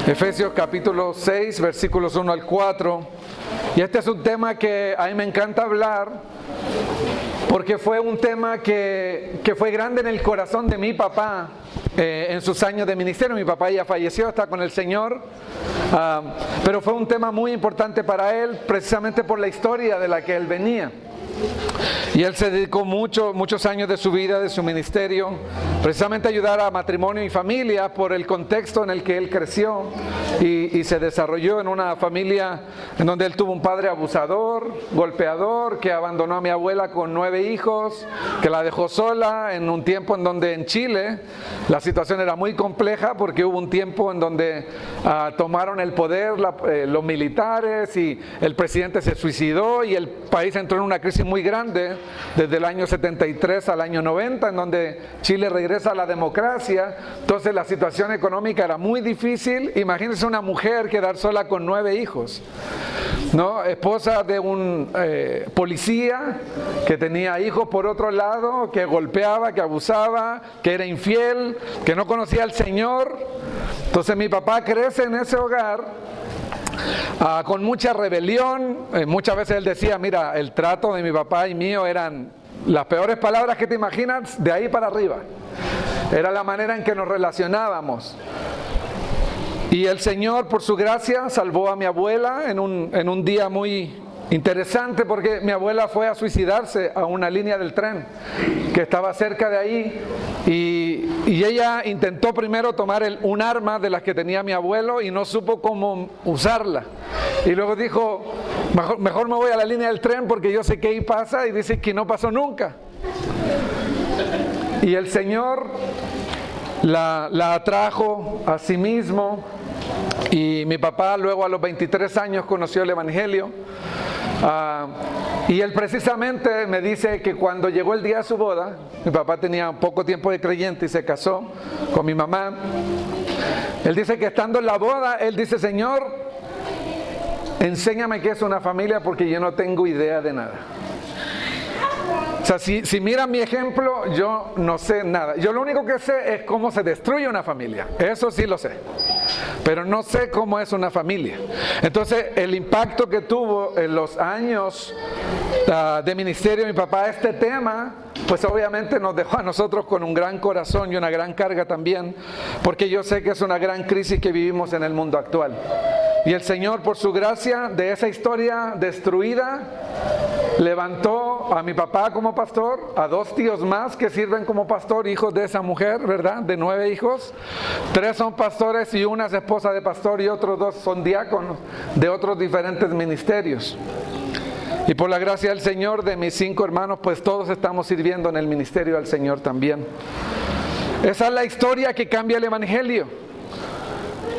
Efesios capítulo 6, versículos 1 al 4. Y este es un tema que a mí me encanta hablar, porque fue un tema que fue grande en el corazón de mi papá en sus años de ministerio. Mi papá ya falleció, está con el Señor, pero fue un tema muy importante para él, precisamente por la historia de la que él venía. Y él se dedicó muchos años de su vida, de su ministerio, precisamente a ayudar a matrimonio y familia por el contexto en el que él creció y se desarrolló en una familia en donde él tuvo un padre abusador, golpeador, que abandonó a mi abuela con 9 hijos, que la dejó sola en un tiempo en donde en Chile la situación era muy compleja, porque hubo un tiempo en donde tomaron el poder los militares y el presidente se suicidó y el país entró en una crisis muy grande desde el año 73 al año 90, en donde Chile regresa a la democracia. Entonces la situación económica era muy difícil. Imagínense una mujer quedar sola con 9 hijos, ¿no? Esposa de un policía que tenía hijos por otro lado, que golpeaba, que abusaba, que era infiel, que no conocía al Señor. Entonces mi papá crece en ese hogar con mucha rebelión. Muchas veces él decía, mira, el trato de mi papá y mío eran las peores palabras que te imaginas, de ahí para arriba. Era la manera en que nos relacionábamos. Y el Señor, por su gracia, salvó a mi abuela en un día muy interesante, porque mi abuela fue a suicidarse a una línea del tren que estaba cerca de ahí, y ella intentó primero tomar un arma de las que tenía mi abuelo y no supo cómo usarla, y luego dijo, mejor me voy a la línea del tren porque yo sé que ahí pasa, y dice que no pasó nunca. Y el Señor la atrajo a sí mismo, y mi papá luego a los 23 años conoció el Evangelio. Y él precisamente me dice que cuando llegó el día de su boda, mi papá tenía poco tiempo de creyente y se casó con mi mamá. Él dice que estando en la boda, él dice, Señor, enséñame qué es una familia, porque yo no tengo idea de nada. O sea, si miran mi ejemplo, yo no sé nada. Yo lo único que sé es cómo se destruye una familia. Eso sí lo sé. Pero no sé cómo es una familia. Entonces, el impacto que tuvo en los años de ministerio de mi papá este tema, pues obviamente nos dejó a nosotros con un gran corazón y una gran carga también, porque yo sé que es una gran crisis que vivimos en el mundo actual. Y el Señor, por su gracia, de esa historia destruida, levantó a mi papá como pastor, a 2 tíos más que sirven como pastor, hijos de esa mujer, ¿verdad? De 9 hijos. 3 son pastores y una es esposa de pastor, y otros 2 son diáconos de otros diferentes ministerios. Y por la gracia del Señor, de mis 5 hermanos, pues todos estamos sirviendo en el ministerio del Señor también. Esa es la historia que cambia el Evangelio.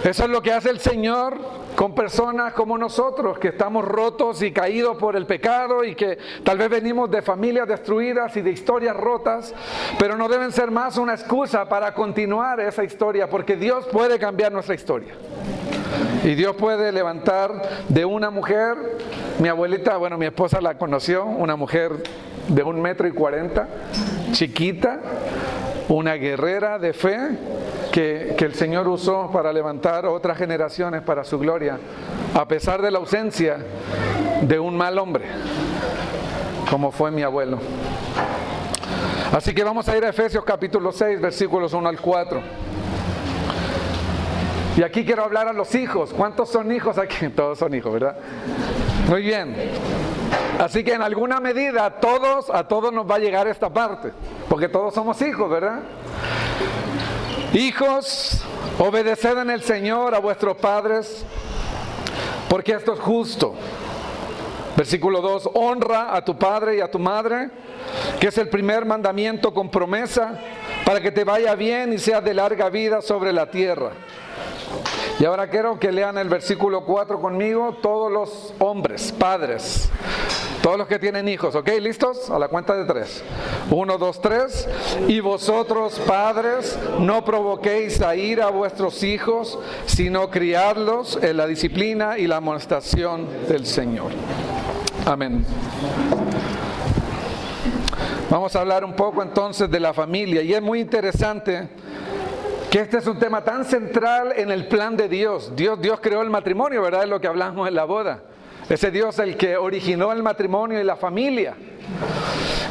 Eso es lo que hace el Señor con personas como nosotros, que estamos rotos y caídos por el pecado, y que tal vez venimos de familias destruidas y de historias rotas, pero no deben ser más una excusa para continuar esa historia, porque Dios puede cambiar nuestra historia. Y Dios puede levantar de una mujer, mi abuelita, bueno, mi esposa la conoció, una mujer de 1,40 m, chiquita, una guerrera de fe, que el Señor usó para levantar otras generaciones para su gloria, a pesar de la ausencia de un mal hombre, como fue mi abuelo. Así que vamos a ir a Efesios capítulo 6, versículos 1 al 4. Y aquí quiero hablar a los hijos. ¿Cuántos son hijos aquí? Todos son hijos, ¿verdad? Muy bien. Así que en alguna medida a todos nos va a llegar esta parte, porque todos somos hijos, ¿verdad? Hijos, obedeced en el Señor a vuestros padres, porque esto es justo. Versículo 2, honra a tu padre y a tu madre, que es el primer mandamiento con promesa, para que te vaya bien y seas de larga vida sobre la tierra. Y ahora quiero que lean el versículo 4 conmigo, todos los hombres, padres, todos los que tienen hijos, ¿ok? ¿Listos? A la cuenta de 3. 1, 2, 3. Y vosotros, padres, no provoquéis a ira a vuestros hijos, sino criadlos en la disciplina y la amonestación del Señor. Amén. Vamos a hablar un poco entonces de la familia, y es muy interesante que este es un tema tan central en el plan de Dios. Dios creó el matrimonio, ¿verdad? Es lo que hablamos en la boda. Ese Dios el que originó el matrimonio y la familia.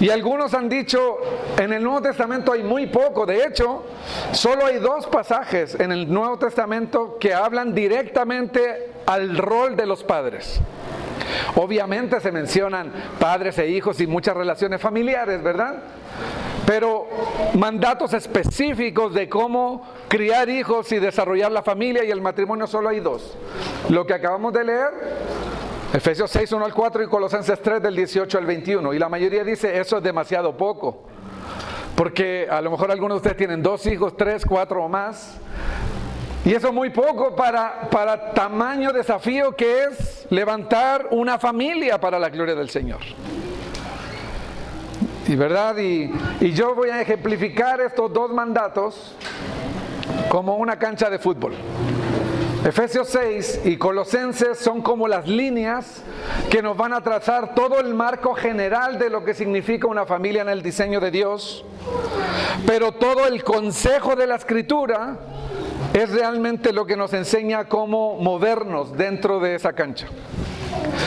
Y algunos han dicho, en el Nuevo Testamento hay muy poco. De hecho, solo hay 2 pasajes en el Nuevo Testamento que hablan directamente al rol de los padres. Obviamente se mencionan padres e hijos y muchas relaciones familiares, ¿verdad? Pero mandatos específicos de cómo criar hijos y desarrollar la familia y el matrimonio solo hay 2. Lo que acabamos de leer, Efesios 6, 1 al 4 y Colosenses 3 del 18 al 21. Y la mayoría dice eso es demasiado poco. Porque a lo mejor algunos de ustedes tienen 2 hijos, 3, 4 o más. Y eso es muy poco para tamaño desafío que es levantar una familia para la gloria del Señor. Y verdad, y yo voy a ejemplificar estos 2 mandatos como una cancha de fútbol. Efesios 6 y Colosenses son como las líneas que nos van a trazar todo el marco general de lo que significa una familia en el diseño de Dios, pero todo el consejo de la Escritura es realmente lo que nos enseña cómo movernos dentro de esa cancha.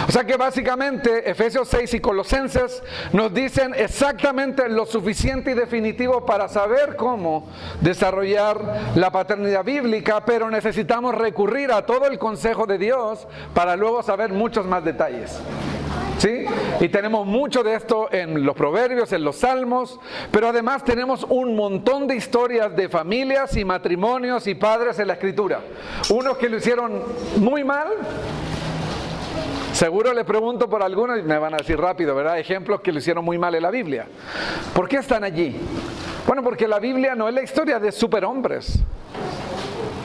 O sea que básicamente Efesios 6 y Colosenses nos dicen exactamente lo suficiente y definitivo para saber cómo desarrollar la paternidad bíblica, pero necesitamos recurrir a todo el consejo de Dios para luego saber muchos más detalles. ¿Sí? Y tenemos mucho de esto en los proverbios, en los salmos, pero además tenemos un montón de historias de familias y matrimonios y padres en la Escritura. Unos que lo hicieron muy mal. Seguro le pregunto por algunos y me van a decir rápido, ¿verdad? Ejemplos que lo hicieron muy mal en la Biblia. ¿Por qué están allí? Bueno, porque la Biblia no es la historia de superhombres.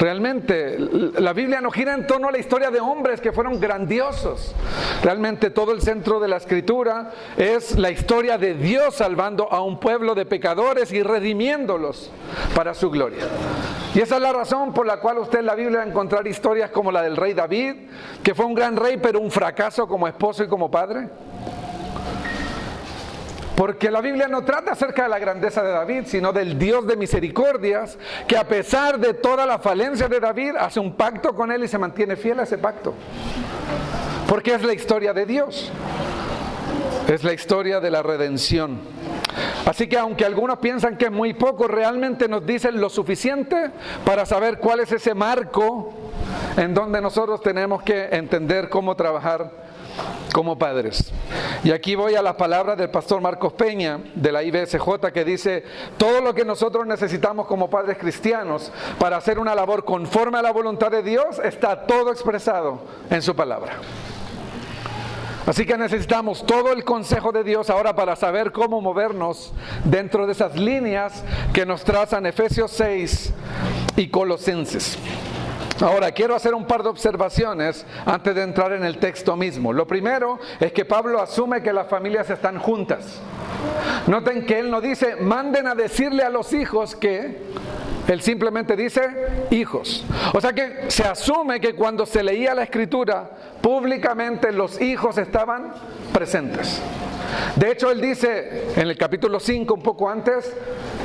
Realmente, la Biblia no gira en torno a la historia de hombres que fueron grandiosos. Realmente todo el centro de la Escritura es la historia de Dios salvando a un pueblo de pecadores y redimiéndolos para su gloria. Y esa es la razón por la cual usted en la Biblia va a encontrar historias como la del rey David, que fue un gran rey pero un fracaso como esposo y como padre. Porque la Biblia no trata acerca de la grandeza de David, sino del Dios de misericordias, que a pesar de toda la falencia de David, hace un pacto con él y se mantiene fiel a ese pacto. Porque es la historia de Dios. Es la historia de la redención. Así que aunque algunos piensan que es muy poco, realmente nos dicen lo suficiente para saber cuál es ese marco en donde nosotros tenemos que entender cómo trabajar como padres. Y aquí voy a las palabras del pastor Marcos Peña de la IBSJ, que dice: todo lo que nosotros necesitamos como padres cristianos para hacer una labor conforme a la voluntad de Dios está todo expresado en su palabra. Así que necesitamos todo el consejo de Dios ahora para saber cómo movernos dentro de esas líneas que nos trazan Efesios 6 y Colosenses. Ahora, quiero hacer un par de observaciones antes de entrar en el texto mismo. Lo primero es que Pablo asume que las familias están juntas. Noten que él no dice, manden a decirle a los hijos que... Él simplemente dice, hijos. O sea que se asume que cuando se leía la Escritura, públicamente los hijos estaban presentes. De hecho, él dice en el capítulo 5, un poco antes,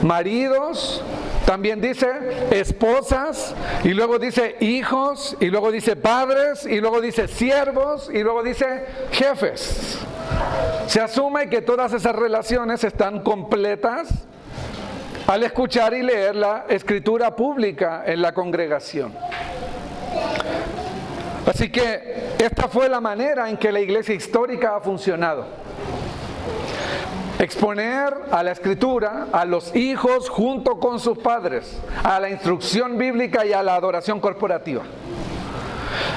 maridos... También dice esposas, y luego dice hijos, y luego dice padres, y luego dice siervos, y luego dice jefes. Se asume que todas esas relaciones están completas al escuchar y leer la escritura pública en la congregación. Así que esta fue la manera en que la iglesia histórica ha funcionado. Exponer a la Escritura a los hijos junto con sus padres, a la instrucción bíblica y a la adoración corporativa.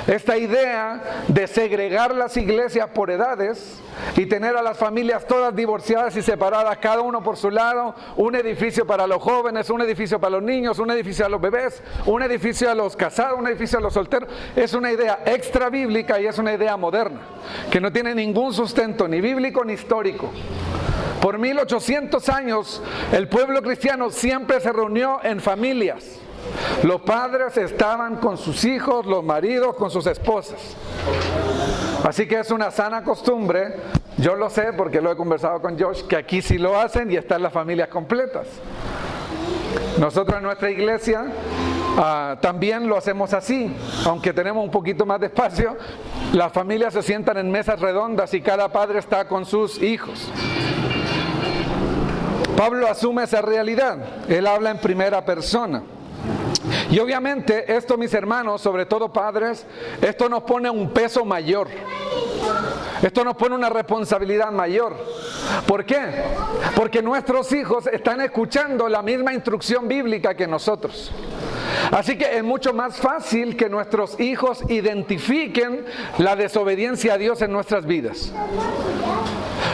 Esta idea de segregar las iglesias por edades y tener a las familias todas divorciadas y separadas, cada uno por su lado, un edificio para los jóvenes, un edificio para los niños, un edificio a los bebés, un edificio a los casados, un edificio a los solteros, es una idea extra bíblica y es una idea moderna, que no tiene ningún sustento ni bíblico ni histórico. Por 1800 años el pueblo cristiano siempre se reunió en familias. Los padres estaban con sus hijos, los maridos con sus esposas. Así que es una sana costumbre, yo lo sé porque lo he conversado con Josh, que aquí sí lo hacen y están las familias completas. Nosotros en nuestra iglesia también lo hacemos así, aunque tenemos un poquito más de espacio. Las familias se sientan en mesas redondas y cada padre está con sus hijos. Pablo asume esa realidad, él habla en primera persona. Y obviamente esto, mis hermanos, sobre todo padres, esto nos pone un peso mayor. Esto nos pone una responsabilidad mayor. ¿Por qué? Porque nuestros hijos están escuchando la misma instrucción bíblica que nosotros. Así que es mucho más fácil que nuestros hijos identifiquen la desobediencia a Dios en nuestras vidas.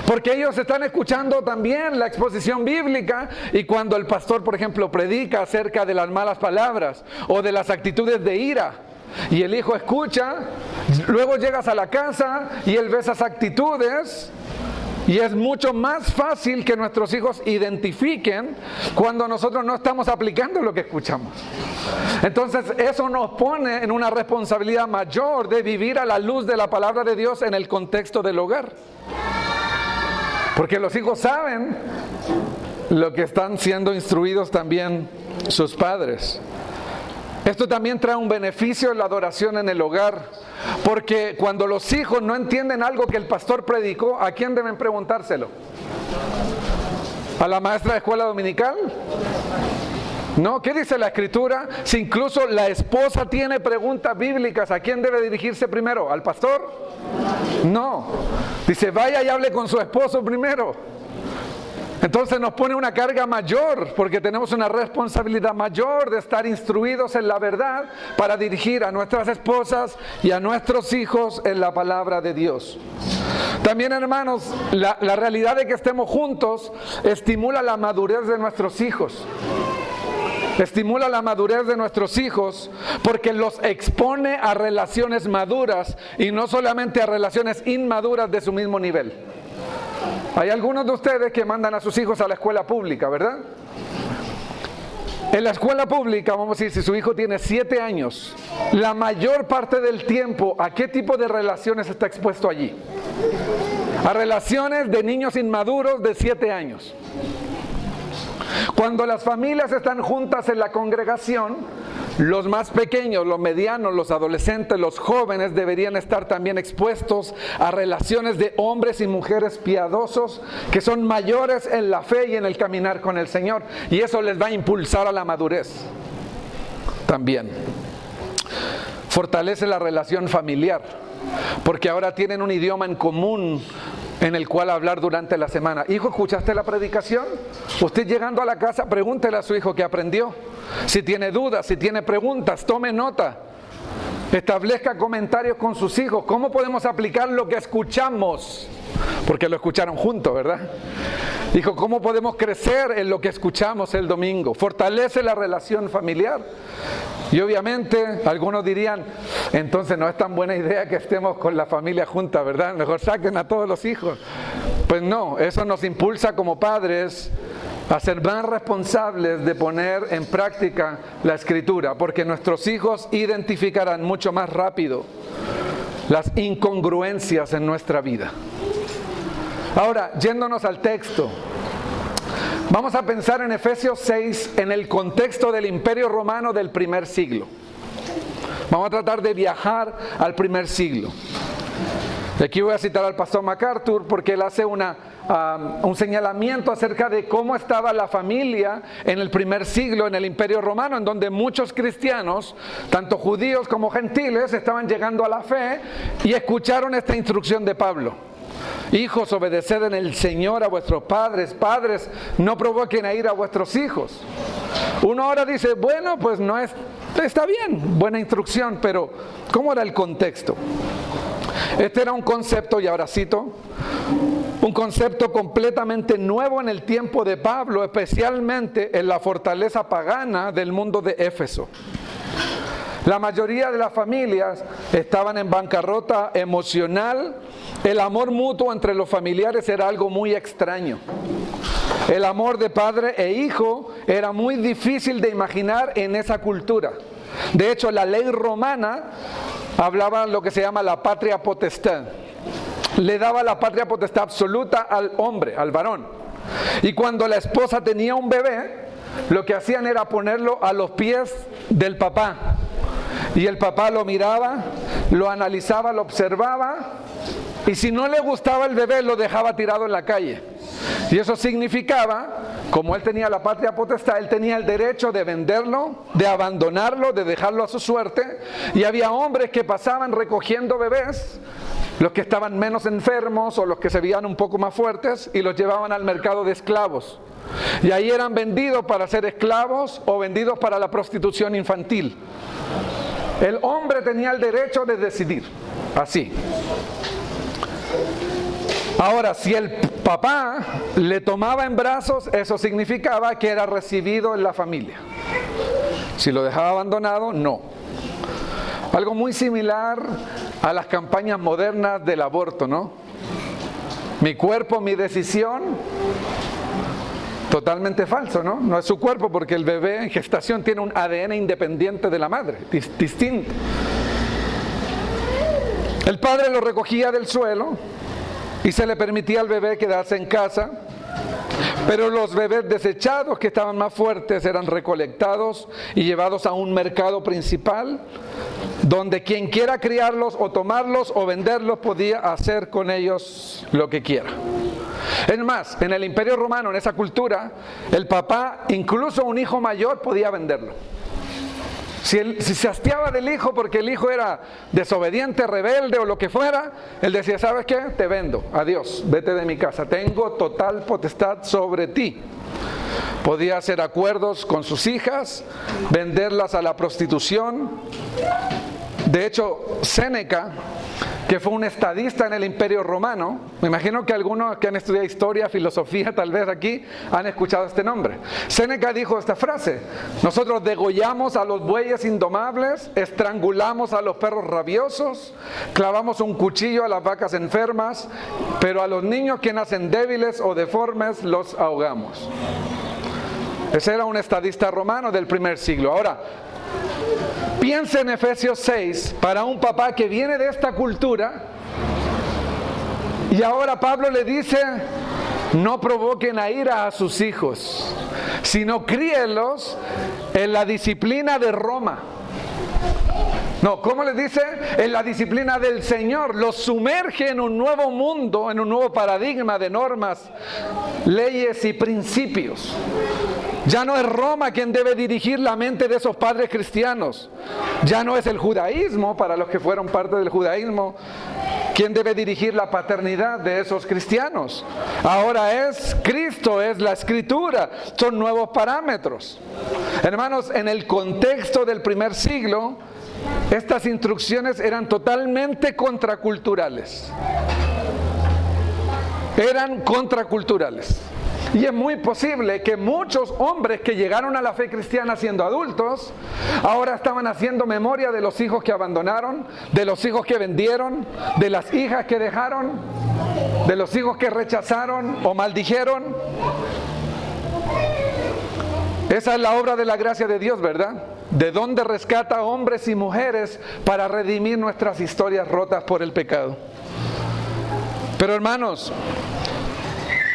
Porque ellos están escuchando también la exposición bíblica, y cuando el pastor, por ejemplo, predica acerca de las malas palabras o de las actitudes de ira, y el hijo escucha, luego llegas a la casa y él ve esas actitudes, y es mucho más fácil que nuestros hijos identifiquen cuando nosotros no estamos aplicando lo que escuchamos. Entonces eso nos pone en una responsabilidad mayor de vivir a la luz de la palabra de Dios en el contexto del hogar. Porque los hijos saben lo que están siendo instruidos también sus padres. Esto también trae un beneficio en la adoración en el hogar, porque cuando los hijos no entienden algo que el pastor predicó, ¿a quién deben preguntárselo? ¿A la maestra de escuela dominical? No, ¿qué dice la Escritura? Si incluso la esposa tiene preguntas bíblicas, ¿a quién debe dirigirse primero? ¿Al pastor? No, dice vaya y hable con su esposo primero. Entonces nos pone una carga mayor, porque tenemos una responsabilidad mayor de estar instruidos en la verdad para dirigir a nuestras esposas y a nuestros hijos en la palabra de Dios. También, hermanos, la realidad de que estemos juntos estimula la madurez de nuestros hijos. Estimula la madurez de nuestros hijos porque los expone a relaciones maduras y no solamente a relaciones inmaduras de su mismo nivel. Hay algunos de ustedes que mandan a sus hijos a la escuela pública, ¿verdad? En la escuela pública, vamos a decir, si su hijo tiene 7 años, la mayor parte del tiempo, ¿a qué tipo de relaciones está expuesto allí? A relaciones de niños inmaduros de 7 años. Cuando las familias están juntas en la congregación, los más pequeños, los medianos, los adolescentes, los jóvenes deberían estar también expuestos a relaciones de hombres y mujeres piadosos que son mayores en la fe y en el caminar con el Señor. Y eso les va a impulsar a la madurez también. Fortalece la relación familiar, porque ahora tienen un idioma en común en el cual hablar durante la semana. Hijo, ¿escuchaste la predicación? Usted llegando a la casa, pregúntele a su hijo qué aprendió. Si tiene dudas, si tiene preguntas, tome nota. Establezca comentarios con sus hijos. ¿Cómo podemos aplicar lo que escuchamos? Porque lo escucharon juntos, ¿verdad? Dijo, ¿cómo podemos crecer en lo que escuchamos el domingo? Fortalece la relación familiar. Y obviamente algunos dirían, entonces no es tan buena idea que estemos con la familia junta, ¿verdad? Mejor saquen a todos los hijos. Pues no, eso nos impulsa como padres a ser más responsables de poner en práctica la Escritura, porque nuestros hijos identificarán mucho más rápido las incongruencias en nuestra vida. Ahora, yéndonos al texto, vamos a pensar en Efesios 6 en el contexto del Imperio Romano del primer siglo. Vamos a tratar de viajar al primer siglo. Y aquí voy a citar al pastor MacArthur porque él hace un señalamiento acerca de cómo estaba la familia en el primer siglo en el Imperio Romano, en donde muchos cristianos, tanto judíos como gentiles, estaban llegando a la fe y escucharon esta instrucción de Pablo. Hijos, obedeced en el Señor a vuestros padres. Padres, no provoquen a ira a vuestros hijos. Uno ahora dice, bueno, pues no está bien, buena instrucción, pero ¿cómo era el contexto? Este era un concepto, y ahora cito, un concepto completamente nuevo en el tiempo de Pablo, especialmente en la fortaleza pagana del mundo de Éfeso. La mayoría de las familias estaban en bancarrota emocional. El amor mutuo entre los familiares era algo muy extraño. El amor de padre e hijo era muy difícil de imaginar en esa cultura. De hecho, la ley romana hablaba de lo que se llama la patria potestad. Le daba la patria potestad absoluta al hombre, al varón. Y cuando la esposa tenía un bebé, lo que hacían era ponerlo a los pies del papá. Y el papá lo miraba, lo analizaba, lo observaba, y si no le gustaba el bebé, lo dejaba tirado en la calle. Y eso significaba, como él tenía la patria potestad, él tenía el derecho de venderlo, de abandonarlo, de dejarlo a su suerte. Y había hombres que pasaban recogiendo bebés, los que estaban menos enfermos o los que se veían un poco más fuertes, y los llevaban al mercado de esclavos. Y ahí eran vendidos para ser esclavos o vendidos para la prostitución infantil. El hombre tenía el derecho de decidir, así. Ahora, si el papá le tomaba en brazos, eso significaba que era recibido en la familia. Si lo dejaba abandonado, no. Algo muy similar a las campañas modernas del aborto, ¿no? Mi cuerpo, mi decisión. Totalmente falso, ¿no? No es su cuerpo, porque el bebé en gestación tiene un ADN independiente de la madre, distinto. El padre lo recogía del suelo y se le permitía al bebé quedarse en casa, pero los bebés desechados que estaban más fuertes eran recolectados y llevados a un mercado principal, donde quien quiera criarlos o tomarlos o venderlos podía hacer con ellos lo que quiera. Es más, en el Imperio Romano, en esa cultura, el papá, incluso un hijo mayor, podía venderlo. Si se hastiaba del hijo porque el hijo era desobediente, rebelde o lo que fuera, él decía, ¿sabes qué? Te vendo, adiós, vete de mi casa, tengo total potestad sobre ti. Podía hacer acuerdos con sus hijas, venderlas a la prostitución. De hecho, Séneca, que fue un estadista en el Imperio Romano, me imagino que algunos que han estudiado historia, filosofía, tal vez aquí, han escuchado este nombre. Séneca dijo esta frase: nosotros degollamos a los bueyes indomables, estrangulamos a los perros rabiosos, clavamos un cuchillo a las vacas enfermas, pero a los niños que nacen débiles o deformes los ahogamos. Ese era un estadista romano del primer siglo. Ahora, piensa en Efesios 6, para un papá que viene de esta cultura, y ahora Pablo le dice, no provoquen a ira a sus hijos, sino críenlos en la disciplina de Roma. No, ¿cómo le dice? En la disciplina del Señor. Los sumerge en un nuevo mundo, en un nuevo paradigma de normas, leyes y principios. Ya no es Roma quien debe dirigir la mente de esos padres cristianos. Ya no es el judaísmo, para los que fueron parte del judaísmo, quien debe dirigir la paternidad de esos cristianos. Ahora es Cristo, es la Escritura, son nuevos parámetros. Hermanos, en el contexto del primer siglo, estas instrucciones eran totalmente contraculturales. Eran contraculturales. Y es muy posible que muchos hombres que llegaron a la fe cristiana siendo adultos, ahora estaban haciendo memoria de los hijos que abandonaron, de los hijos que vendieron, de las hijas que dejaron, de los hijos que rechazaron o maldijeron. Esa es la obra de la gracia de Dios, ¿verdad? De dónde rescata hombres y mujeres para redimir nuestras historias rotas por el pecado. Pero hermanos,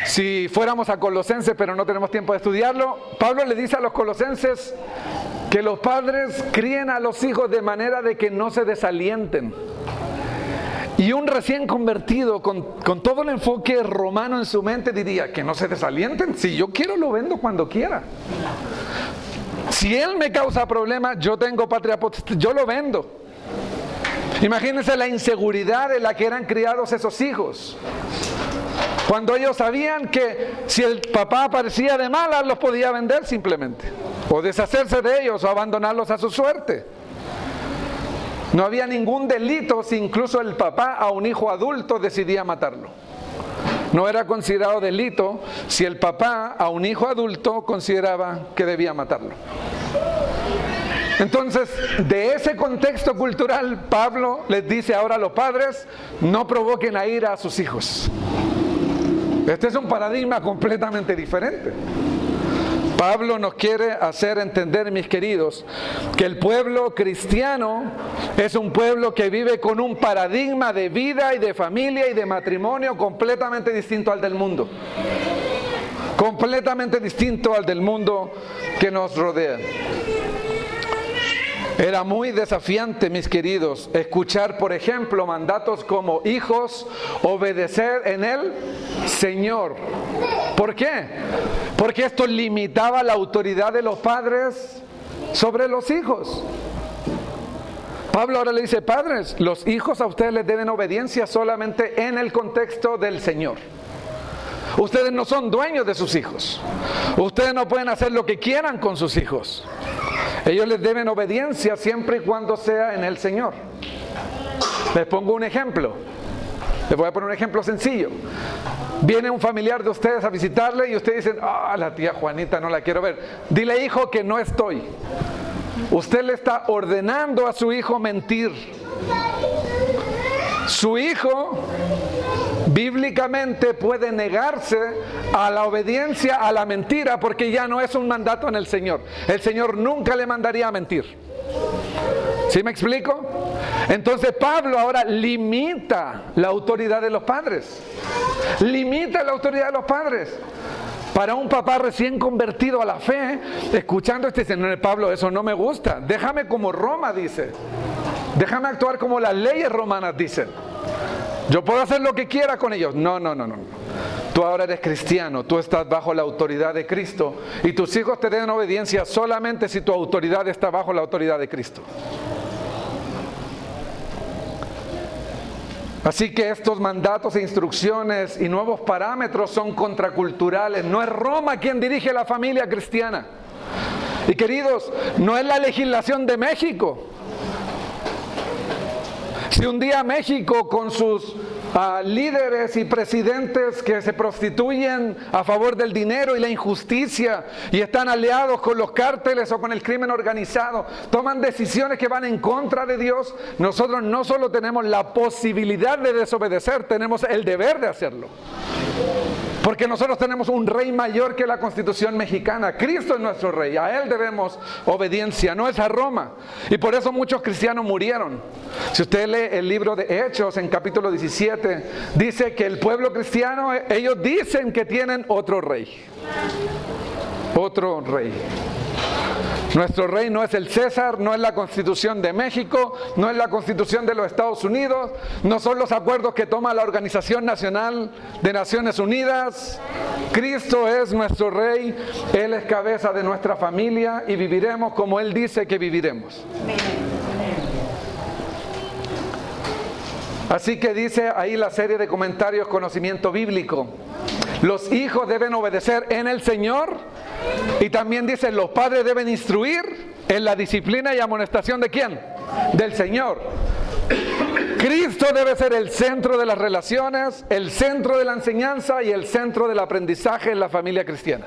si fuéramos a Colosenses, pero no tenemos tiempo de estudiarlo, Pablo le dice a los colosenses que los padres críen a los hijos de manera de que no se desalienten. Y un recién convertido con todo el enfoque romano en su mente diría, que no se desalienten, si yo quiero lo vendo cuando quiera. Si él me causa problemas, yo tengo patria potestad, yo lo vendo. Imagínense la inseguridad en la que eran criados esos hijos. Cuando ellos sabían que si el papá aparecía de malas, los podía vender simplemente. O deshacerse de ellos o abandonarlos a su suerte. No había ningún delito si incluso el papá a un hijo adulto decidía matarlo. No era considerado delito si el papá a un hijo adulto consideraba que debía matarlo. Entonces, de ese contexto cultural, Pablo les dice ahora a los padres, no provoquen a ira a sus hijos. Este es un paradigma completamente diferente. Pablo nos quiere hacer entender, mis queridos, que el pueblo cristiano es un pueblo que vive con un paradigma de vida y de familia y de matrimonio completamente distinto al del mundo. completamente distinto al del mundo que nos rodea. Era muy desafiante, mis queridos, escuchar, por ejemplo, mandatos como: hijos, obedecer en el Señor. ¿Por qué? Porque esto limitaba la autoridad de los padres sobre los hijos. Pablo ahora le dice: padres, los hijos a ustedes les deben obediencia solamente en el contexto del Señor. Ustedes no son dueños de sus hijos. Ustedes no pueden hacer lo que quieran con sus hijos. Ellos les deben obediencia siempre y cuando sea en el Señor. Les pongo un ejemplo. Les voy a poner un ejemplo sencillo. Viene un familiar de ustedes a visitarle y ustedes dicen: la tía Juanita no la quiero ver. Dile, hijo, que no estoy. Usted le está ordenando a su hijo mentir. Su hijo bíblicamente puede negarse a la obediencia a la mentira porque ya no es un mandato en el Señor. El Señor nunca le mandaría a mentir. ¿Sí me explico? Entonces Pablo ahora limita la autoridad de los padres. Limita la autoridad de los padres. Para un papá recién convertido a la fe, escuchando este Señor, Pablo, eso no me gusta. Déjame como Roma dice. Déjame actuar como las leyes romanas dicen. Yo puedo hacer lo que quiera con ellos. No. Tú ahora eres cristiano, tú estás bajo la autoridad de Cristo y tus hijos te den obediencia solamente si tu autoridad está bajo la autoridad de Cristo. Así que estos mandatos e instrucciones y nuevos parámetros son contraculturales. No es Roma quien dirige la familia cristiana. Y queridos, no es la legislación de México. Si un día México con sus líderes y presidentes que se prostituyen a favor del dinero y la injusticia y están aliados con los cárteles o con el crimen organizado, toman decisiones que van en contra de Dios, nosotros no solo tenemos la posibilidad de desobedecer, tenemos el deber de hacerlo. Porque nosotros tenemos un rey mayor que la Constitución mexicana. Cristo es nuestro rey, a Él debemos obediencia, no es a Roma. Y por eso muchos cristianos murieron. Si usted lee el libro de Hechos en capítulo 17, dice que el pueblo cristiano, ellos dicen que tienen otro rey. Otro rey. Nuestro rey no es el César, no es la Constitución de México, no es la Constitución de los Estados Unidos, no son los acuerdos que toma la Organización Nacional de Naciones Unidas. Cristo es nuestro rey, Él es cabeza de nuestra familia y viviremos como Él dice que viviremos. Así que dice ahí la serie de comentarios Conocimiento Bíblico. Los hijos deben obedecer en el Señor y también dice los padres deben instruir en la disciplina y amonestación ¿de quién? Del Señor. Cristo debe ser el centro de las relaciones, el centro de la enseñanza y el centro del aprendizaje en la familia cristiana.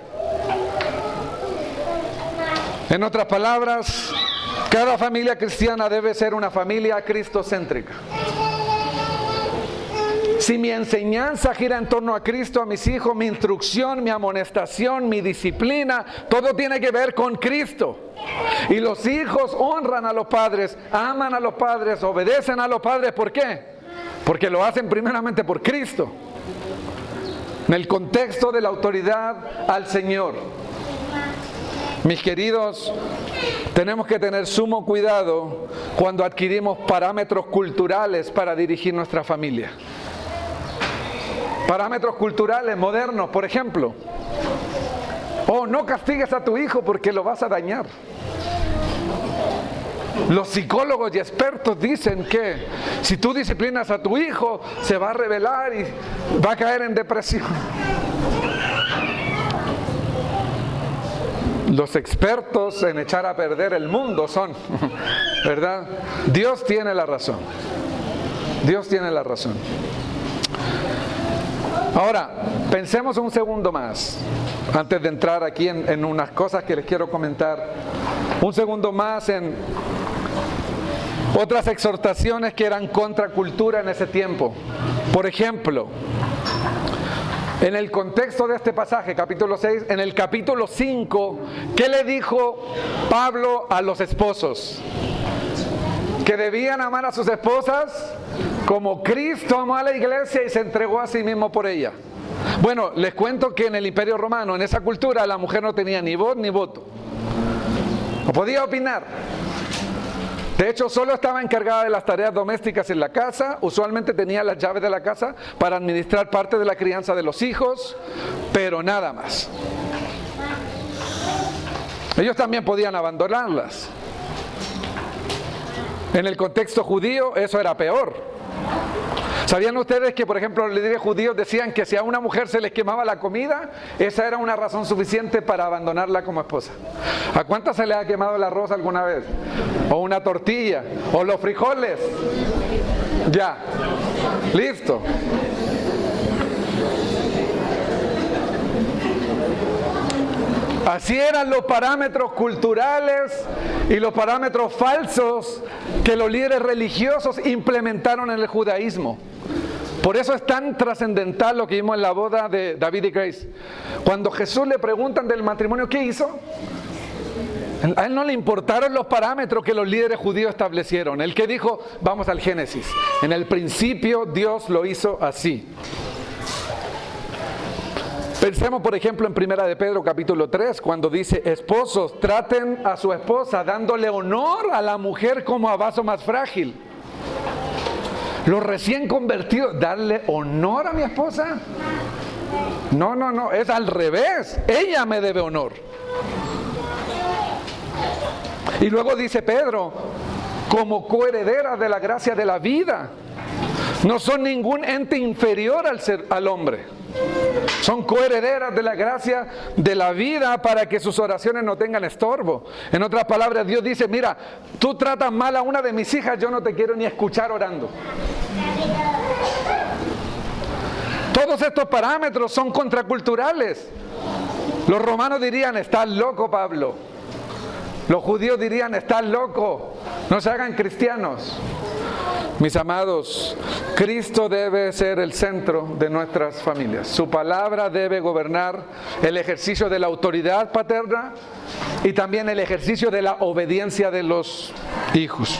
En otras palabras, cada familia cristiana debe ser una familia cristocéntrica. Si mi enseñanza gira en torno a Cristo, a mis hijos, mi instrucción, mi amonestación, mi disciplina, todo tiene que ver con Cristo. Y los hijos honran a los padres, aman a los padres, obedecen a los padres. ¿Por qué? Porque lo hacen primeramente por Cristo. En el contexto de la autoridad al Señor. Mis queridos, tenemos que tener sumo cuidado cuando adquirimos parámetros culturales para dirigir nuestra familia. Parámetros culturales modernos, por ejemplo. No castigues a tu hijo porque lo vas a dañar. Los psicólogos y expertos dicen que si tú disciplinas a tu hijo, se va a rebelar y va a caer en depresión. Los expertos en echar a perder el mundo son, ¿verdad? Dios tiene la razón. Dios tiene la razón. Ahora, pensemos un segundo más, antes de entrar aquí en unas cosas que les quiero comentar. Un segundo más en otras exhortaciones que eran contracultura en ese tiempo. Por ejemplo, en el contexto de este pasaje, capítulo 6, en el capítulo 5, ¿qué le dijo Pablo a los esposos? Que debían amar a sus esposas como Cristo amó a la iglesia y se entregó a sí mismo por ella. Bueno, les cuento que en el Imperio Romano, en esa cultura, la mujer no tenía ni voz ni voto. No podía opinar. De hecho, solo estaba encargada de las tareas domésticas en la casa. Usualmente tenía las llaves de la casa para administrar parte de la crianza de los hijos, pero nada más. Ellos también podían abandonarlas. En el contexto judío eso era peor. ¿Sabían ustedes que, por ejemplo, los líderes judíos decían que si a una mujer se les quemaba la comida, esa era una razón suficiente para abandonarla como esposa? ¿A cuántas se les ha quemado el arroz alguna vez? ¿O una tortilla? ¿O los frijoles? Ya. Listo. Así eran los parámetros culturales y los parámetros falsos que los líderes religiosos implementaron en el judaísmo. Por eso es tan trascendental lo que vimos en la boda de David y Grace. Cuando Jesús le preguntan del matrimonio, ¿qué hizo? A él no le importaron los parámetros que los líderes judíos establecieron. Él que dijo, vamos al Génesis. En el principio Dios lo hizo así. Pensemos, por ejemplo, en 1 de Pedro capítulo 3, cuando dice, esposos, traten a su esposa dándole honor a la mujer como a vaso más frágil. Los recién convertidos, ¿darle honor a mi esposa? No, es al revés. Ella me debe honor. Y luego dice Pedro, como coherederas de la gracia de la vida. No son ningún ente inferior al hombre. Son coherederas de la gracia de la vida para que sus oraciones no tengan estorbo. En otras palabras, Dios dice, mira, tú tratas mal a una de mis hijas, yo no te quiero ni escuchar orando. Todos estos parámetros son contraculturales. Los romanos dirían, estás loco, Pablo. Los judíos dirían, estás loco, no se hagan cristianos. Mis amados, Cristo debe ser el centro de nuestras familias. Su palabra debe gobernar el ejercicio de la autoridad paterna y también el ejercicio de la obediencia de los hijos.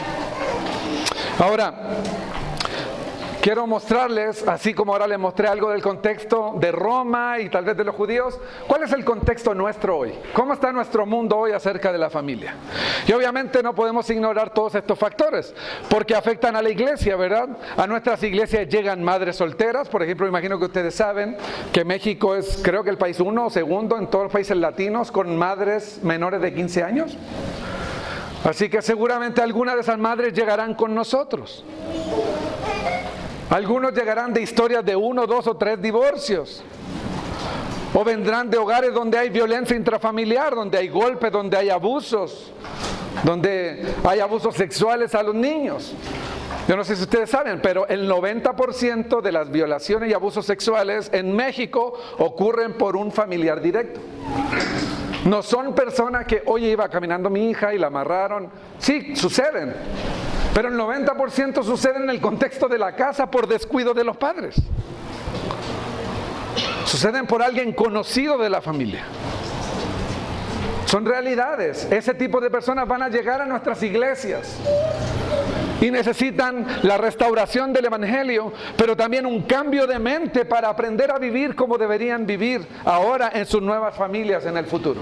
Ahora, quiero mostrarles, así como ahora les mostré algo del contexto de Roma y tal vez de los judíos, ¿cuál es el contexto nuestro hoy? ¿Cómo está nuestro mundo hoy acerca de la familia? Y obviamente no podemos ignorar todos estos factores, porque afectan a la iglesia, ¿verdad? A nuestras iglesias llegan madres solteras, por ejemplo, imagino que ustedes saben que México es, creo que el país 1 o segundo en todos los países latinos con madres menores de 15 años. Así que seguramente algunas de esas madres llegarán con nosotros. Algunos llegarán de historias de 1, 2 o 3 divorcios. O vendrán de hogares donde hay violencia intrafamiliar, donde hay golpes, donde hay abusos, donde hay abusos sexuales a los niños. Yo no sé si ustedes saben, pero el 90% de las violaciones y abusos sexuales en México ocurren por un familiar directo. No son personas que, oye, iba caminando mi hija y la amarraron. Sí, suceden. Pero el 90% sucede en el contexto de la casa por descuido de los padres. Suceden por alguien conocido de la familia. Son realidades. Ese tipo de personas van a llegar a nuestras iglesias y necesitan la restauración del evangelio, pero también un cambio de mente para aprender a vivir como deberían vivir ahora en sus nuevas familias en el futuro.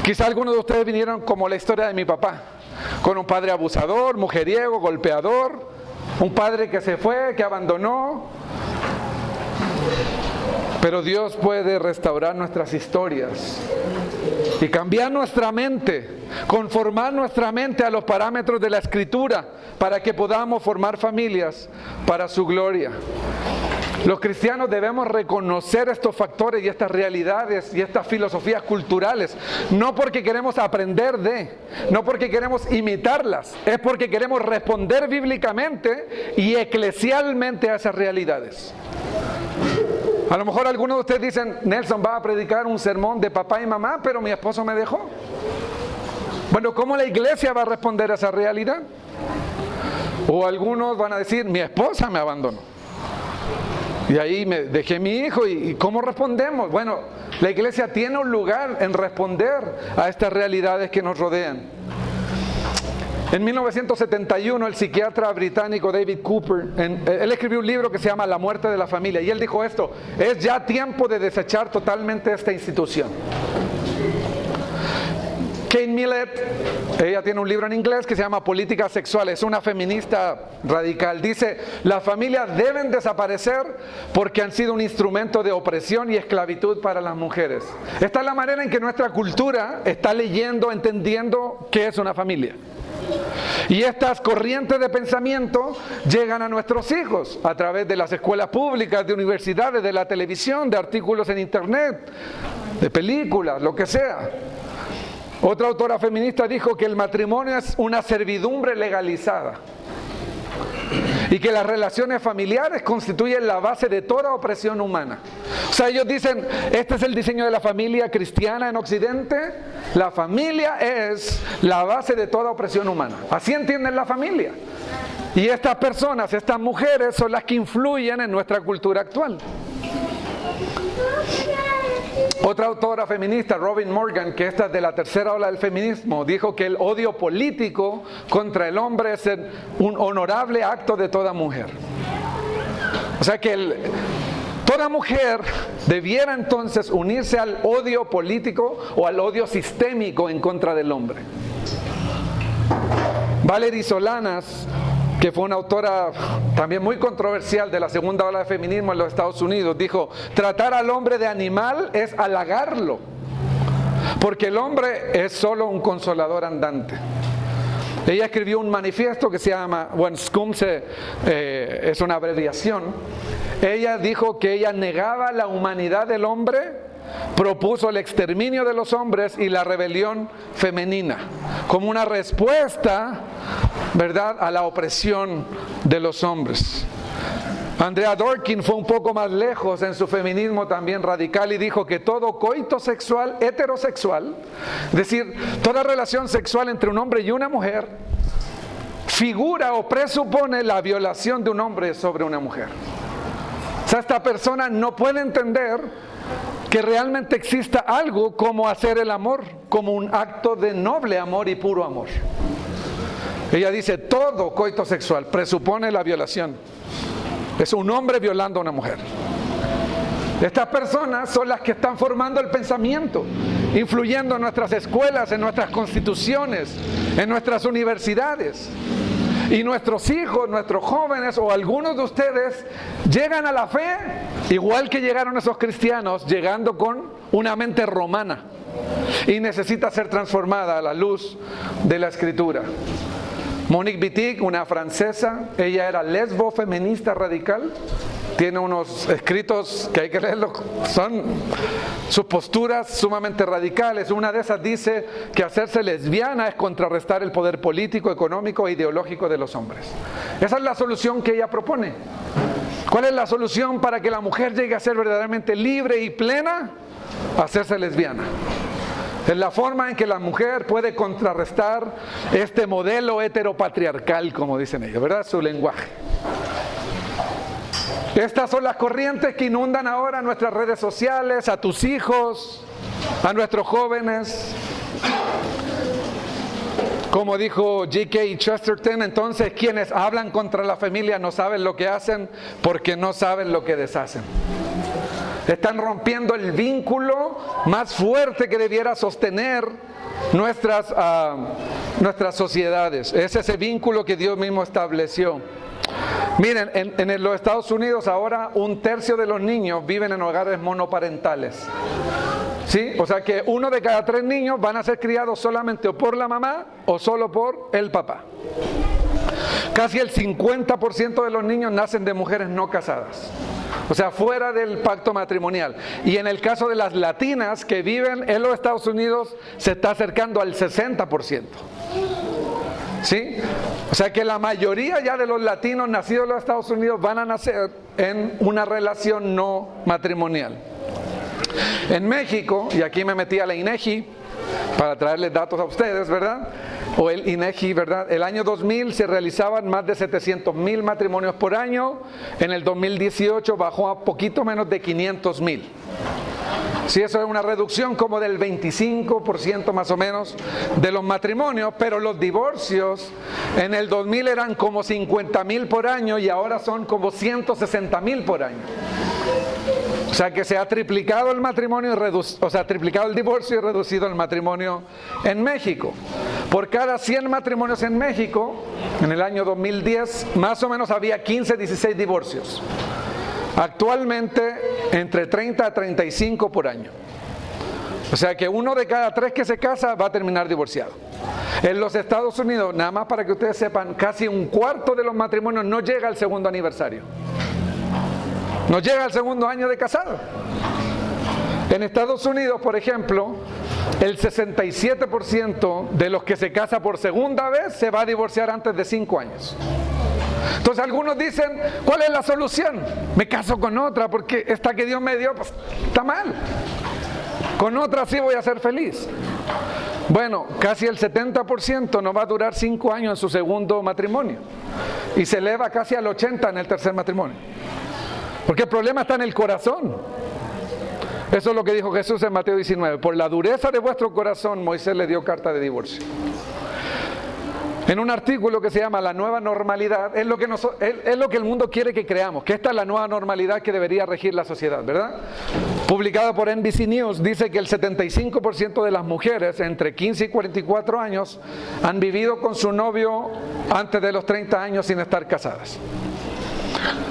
Quizá algunos de ustedes vinieron como la historia de mi papá, con un padre abusador, mujeriego, golpeador, un padre que se fue, que abandonó. Pero Dios puede restaurar nuestras historias y cambiar nuestra mente, conformar nuestra mente a los parámetros de la Escritura para que podamos formar familias para su gloria. Los cristianos debemos reconocer estos factores y estas realidades y estas filosofías culturales, no porque queremos aprender no porque queremos imitarlas, es porque queremos responder bíblicamente y eclesialmente a esas realidades. A lo mejor algunos de ustedes dicen, Nelson va a predicar un sermón de papá y mamá, pero mi esposo me dejó. Bueno, ¿cómo la iglesia va a responder a esa realidad? O algunos van a decir, mi esposa me abandonó. Y ahí me dejé mi hijo, ¿y cómo respondemos? Bueno, la iglesia tiene un lugar en responder a estas realidades que nos rodean. En 1971, el psiquiatra británico David Cooper, él escribió un libro que se llama La muerte de la familia, y él dijo esto: es ya tiempo de desechar totalmente esta institución. Kate Millett, ella tiene un libro en inglés que se llama Políticas Sexuales, es una feminista radical. Dice: las familias deben desaparecer porque han sido un instrumento de opresión y esclavitud para las mujeres. Esta es la manera en que nuestra cultura está leyendo, entendiendo qué es una familia. Y estas corrientes de pensamiento llegan a nuestros hijos a través de las escuelas públicas, de universidades, de la televisión, de artículos en internet, de películas, lo que sea. Otra autora feminista dijo que el matrimonio es una servidumbre legalizada y que las relaciones familiares constituyen la base de toda opresión humana. O sea, ellos dicen, este es el diseño de la familia cristiana en Occidente. La familia es la base de toda opresión humana. Así entienden la familia. Y estas personas, estas mujeres, son las que influyen en nuestra cultura actual. Otra autora feminista, Robin Morgan, que esta es de la tercera ola del feminismo, dijo que el odio político contra el hombre es un honorable acto de toda mujer. O sea que toda mujer debiera entonces unirse al odio político o al odio sistémico en contra del hombre. Valerie Solanas, que fue una autora también muy controversial de la segunda ola de feminismo en los Estados Unidos, dijo: tratar al hombre de animal es halagarlo, porque el hombre es solo un consolador andante. Ella escribió un manifiesto que se llama, bueno, SCUMSE es una abreviación. Ella dijo que ella negaba la humanidad del hombre, propuso el exterminio de los hombres y la rebelión femenina como una respuesta, ¿verdad?, a la opresión de los hombres. Andrea Dworkin fue un poco más lejos en su feminismo también radical y dijo que todo coito sexual heterosexual, es decir, toda relación sexual entre un hombre y una mujer, figura o presupone la violación de un hombre sobre una mujer. O sea, esta persona no puede entender que realmente exista algo como hacer el amor, como un acto de noble amor y puro amor. Ella dice, todo coito sexual presupone la violación. Es un hombre violando a una mujer. Estas personas son las que están formando el pensamiento, influyendo en nuestras escuelas, en nuestras constituciones, en nuestras universidades. Y nuestros hijos, nuestros jóvenes o algunos de ustedes llegan a la fe igual que llegaron esos cristianos, llegando con una mente romana y necesita ser transformada a la luz de la Escritura. Monique Wittig, una francesa, ella era lesbo feminista radical, tiene unos escritos que hay que leerlos, son sus posturas sumamente radicales. Una de esas dice que hacerse lesbiana es contrarrestar el poder político, económico e ideológico de los hombres. Esa es la solución que ella propone. ¿Cuál es la solución para que la mujer llegue a ser verdaderamente libre y plena? Hacerse lesbiana. Es la forma en que la mujer puede contrarrestar este modelo heteropatriarcal, como dicen ellos, ¿verdad? Su lenguaje. Estas son las corrientes que inundan ahora nuestras redes sociales, a tus hijos, a nuestros jóvenes. Como dijo G.K. Chesterton, entonces quienes hablan contra la familia no saben lo que hacen porque no saben lo que deshacen. Están rompiendo el vínculo más fuerte que debiera sostener nuestras sociedades. Es ese vínculo que Dios mismo estableció. Miren, en los Estados Unidos ahora 1/3 de los niños viven en hogares monoparentales. ¿Sí? O sea que 1 de cada 3 niños van a ser criados solamente o por la mamá o solo por el papá. Casi el 50% de los niños nacen de mujeres no casadas. O sea, fuera del pacto matrimonial. Y en el caso de las latinas que viven en los Estados Unidos, se está acercando al 60%. ¿Sí? O sea que la mayoría ya de los latinos nacidos en los Estados Unidos van a nacer en una relación no matrimonial. En México, y aquí me metí a la INEGI para traerles datos a ustedes, ¿verdad? O el INEGI, ¿verdad? El año 2000 se realizaban más de 700,000 matrimonios por año. En el 2018 bajó a poquito menos de 500,000. Sí, eso es una reducción como del 25% más o menos de los matrimonios, pero los divorcios en el 2000 eran como 50,000 por año y ahora son como 160,000 por año. O sea que se ha triplicado el matrimonio, triplicado el divorcio y reducido el matrimonio en México. Por cada 100 matrimonios en México, en el año 2010, más o menos había 15, 16 divorcios. Actualmente, entre 30 a 35 por año. O sea que 1 de cada 3 que se casa va a terminar divorciado. En los Estados Unidos, nada más para que ustedes sepan, casi 1/4 de los matrimonios no llega al segundo aniversario. No llega al segundo año de casado. En Estados Unidos, por ejemplo, el 67% de los que se casan por segunda vez se va a divorciar antes de 5 años. Entonces algunos dicen, ¿cuál es la solución? Me caso con otra porque esta que Dios me dio, pues está mal. Con otra sí voy a ser feliz. Bueno, casi el 70% no va a durar 5 años en su segundo matrimonio. Y se eleva casi al 80% en el tercer matrimonio. Porque el problema está en el corazón. Eso es lo que dijo Jesús en Mateo 19. Por la dureza de vuestro corazón, Moisés le dio carta de divorcio. En un artículo que se llama La Nueva Normalidad, es lo que el mundo quiere que creamos, que esta es la nueva normalidad que debería regir la sociedad, ¿verdad? Publicado por NBC News, dice que el 75% de las mujeres entre 15 y 44 años han vivido con su novio antes de los 30 años sin estar casadas.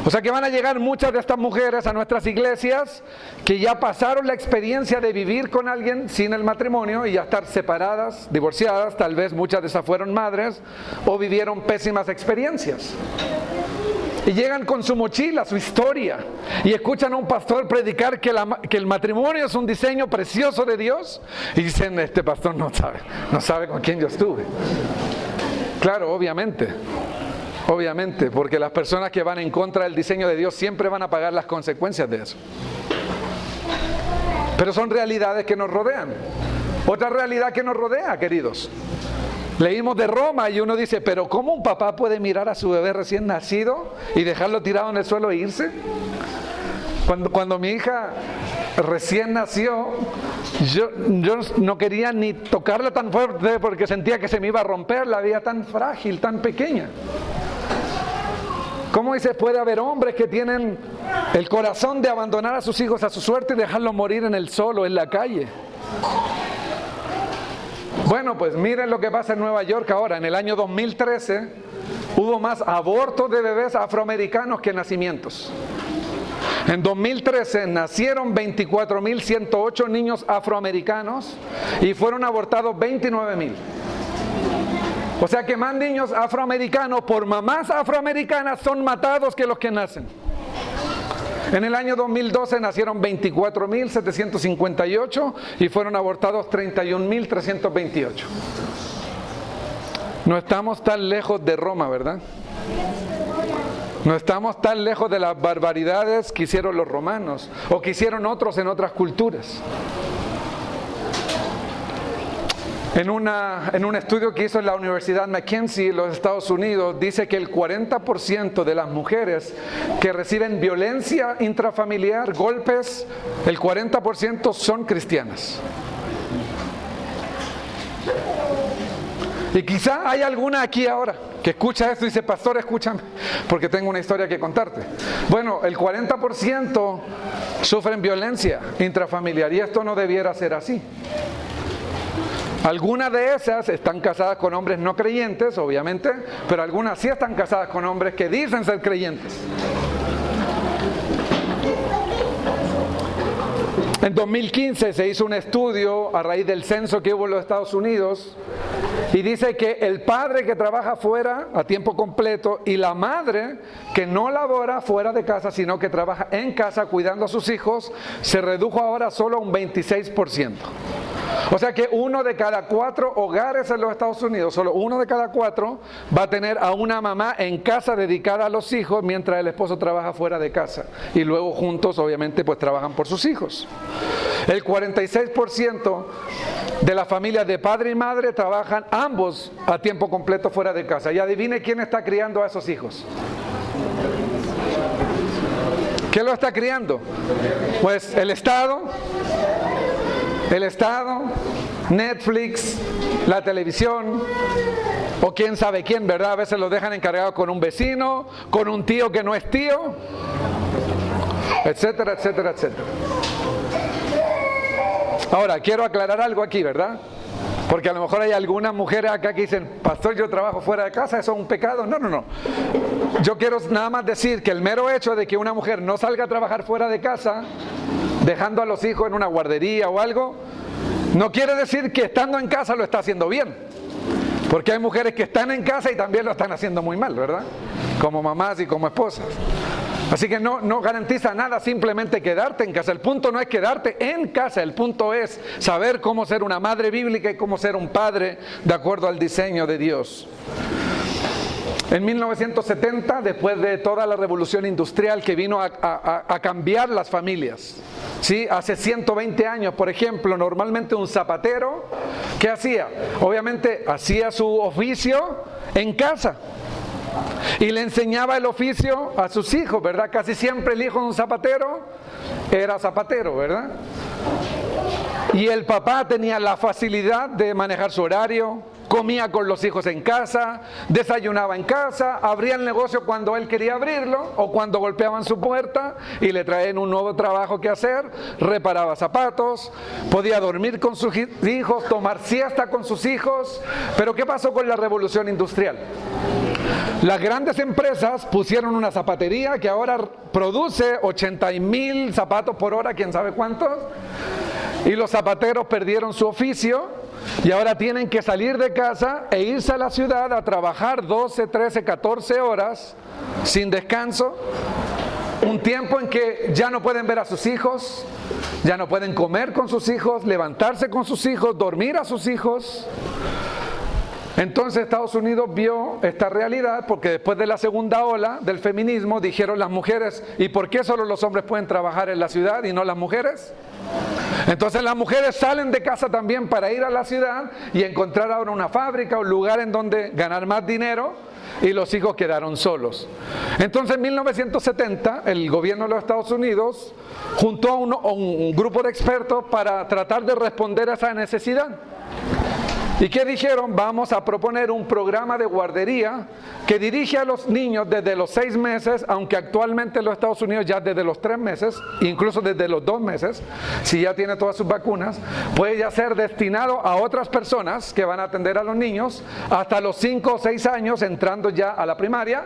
O sea que van a llegar muchas de estas mujeres a nuestras iglesias que ya pasaron la experiencia de vivir con alguien sin el matrimonio y ya estar separadas, divorciadas, tal vez muchas de esas fueron madres o vivieron pésimas experiencias. Y llegan con su mochila, su historia, y escuchan a un pastor predicar que el matrimonio es un diseño precioso de Dios y dicen, este pastor no sabe con quién yo estuve. Claro, obviamente, porque las personas que van en contra del diseño de Dios siempre van a pagar las consecuencias de eso. Pero son realidades que nos rodean. Otra realidad que nos rodea, queridos. Leímos de Roma y uno dice, pero ¿cómo un papá puede mirar a su bebé recién nacido y dejarlo tirado en el suelo e irse? Cuando mi hija recién nació, yo no quería ni tocarla tan fuerte porque sentía que se me iba a romper, la veía tan frágil, tan pequeña. ¿Cómo dice, puede haber hombres que tienen el corazón de abandonar a sus hijos a su suerte y dejarlos morir en el sol o en la calle? Bueno, pues miren lo que pasa en Nueva York ahora. En el año 2013 hubo más abortos de bebés afroamericanos que nacimientos. En 2013 nacieron 24,108 niños afroamericanos y fueron abortados 29,000. O sea que más niños afroamericanos por mamás afroamericanas son matados que los que nacen. En el año 2012 nacieron 24,758 y fueron abortados 31,328. No estamos tan lejos de Roma, ¿verdad? No estamos tan lejos de las barbaridades que hicieron los romanos o que hicieron otros en otras culturas. En un estudio que hizo en la Universidad Mackenzie en los Estados Unidos, dice que el 40% de las mujeres que reciben violencia intrafamiliar, golpes, el 40% son cristianas. Y quizá hay alguna aquí ahora que escucha esto y dice, pastor, escúchame, porque tengo una historia que contarte. Bueno, el 40% sufren violencia intrafamiliar y esto no debiera ser así. Algunas de esas están casadas con hombres no creyentes, obviamente, pero algunas sí están casadas con hombres que dicen ser creyentes. En 2015 se hizo un estudio a raíz del censo que hubo en los Estados Unidos y dice que el padre que trabaja fuera a tiempo completo y la madre que no labora fuera de casa, sino que trabaja en casa cuidando a sus hijos, se redujo ahora solo a un 26%. O sea que 1 de cada 4 hogares en los Estados Unidos, solo 1 de cada 4 va a tener a una mamá en casa dedicada a los hijos mientras el esposo trabaja fuera de casa. Y luego juntos obviamente pues trabajan por sus hijos. El 46% de las familias de padre y madre trabajan ambos a tiempo completo fuera de casa. Y adivine quién está criando a esos hijos. ¿Quién lo está criando? Pues el Estado El Estado, Netflix, la televisión, o quién sabe quién, ¿verdad? A veces lo dejan encargado con un vecino, con un tío que no es tío, etcétera, etcétera, etcétera. Ahora, quiero aclarar algo aquí, ¿verdad? Porque a lo mejor hay algunas mujeres acá que dicen, pastor, yo trabajo fuera de casa, ¿eso es un pecado? No, no, no. Yo quiero nada más decir que el mero hecho de que una mujer no salga a trabajar fuera de casa, dejando a los hijos en una guardería o algo, no quiere decir que estando en casa lo está haciendo bien. Porque hay mujeres que están en casa y también lo están haciendo muy mal, ¿verdad? Como mamás y como esposas. Así que no garantiza nada simplemente quedarte en casa. El punto no es quedarte en casa, el punto es saber cómo ser una madre bíblica y cómo ser un padre de acuerdo al diseño de Dios. En 1970, después de toda la revolución industrial que vino a cambiar las familias, ¿sí? Hace 120 años, por ejemplo, normalmente un zapatero, ¿qué hacía? Obviamente hacía su oficio en casa. Y le enseñaba el oficio a sus hijos, ¿verdad? Casi siempre el hijo de un zapatero era zapatero, ¿verdad? Y el papá tenía la facilidad de manejar su horario, comía con los hijos en casa, desayunaba en casa, abría el negocio cuando él quería abrirlo o cuando golpeaban su puerta y le traían un nuevo trabajo que hacer, reparaba zapatos, podía dormir con sus hijos, tomar siesta con sus hijos. Pero ¿qué pasó con la revolución industrial? Las grandes empresas pusieron una zapatería que ahora produce 80,000 zapatos por hora, quién sabe cuántos, y los zapateros perdieron su oficio y ahora tienen que salir de casa e irse a la ciudad a trabajar 12, 13, 14 horas sin descanso, un tiempo en que ya no pueden ver a sus hijos, ya no pueden comer con sus hijos, levantarse con sus hijos, dormir a sus hijos. Entonces Estados Unidos vio esta realidad porque después de la segunda ola del feminismo dijeron las mujeres, ¿y por qué solo los hombres pueden trabajar en la ciudad y no las mujeres? Entonces las mujeres salen de casa también para ir a la ciudad y encontrar ahora una fábrica, un lugar en donde ganar más dinero, y los hijos quedaron solos. Entonces en 1970 el gobierno de los Estados Unidos juntó a un grupo de expertos para tratar de responder a esa necesidad. ¿Y qué dijeron? Vamos a proponer un programa de guardería que dirige a los niños desde los 6 meses, aunque actualmente en los Estados Unidos ya desde los 3 meses, incluso desde los 2 meses, si ya tiene todas sus vacunas, puede ya ser destinado a otras personas que van a atender a los niños hasta los 5 o 6 años, entrando ya a la primaria,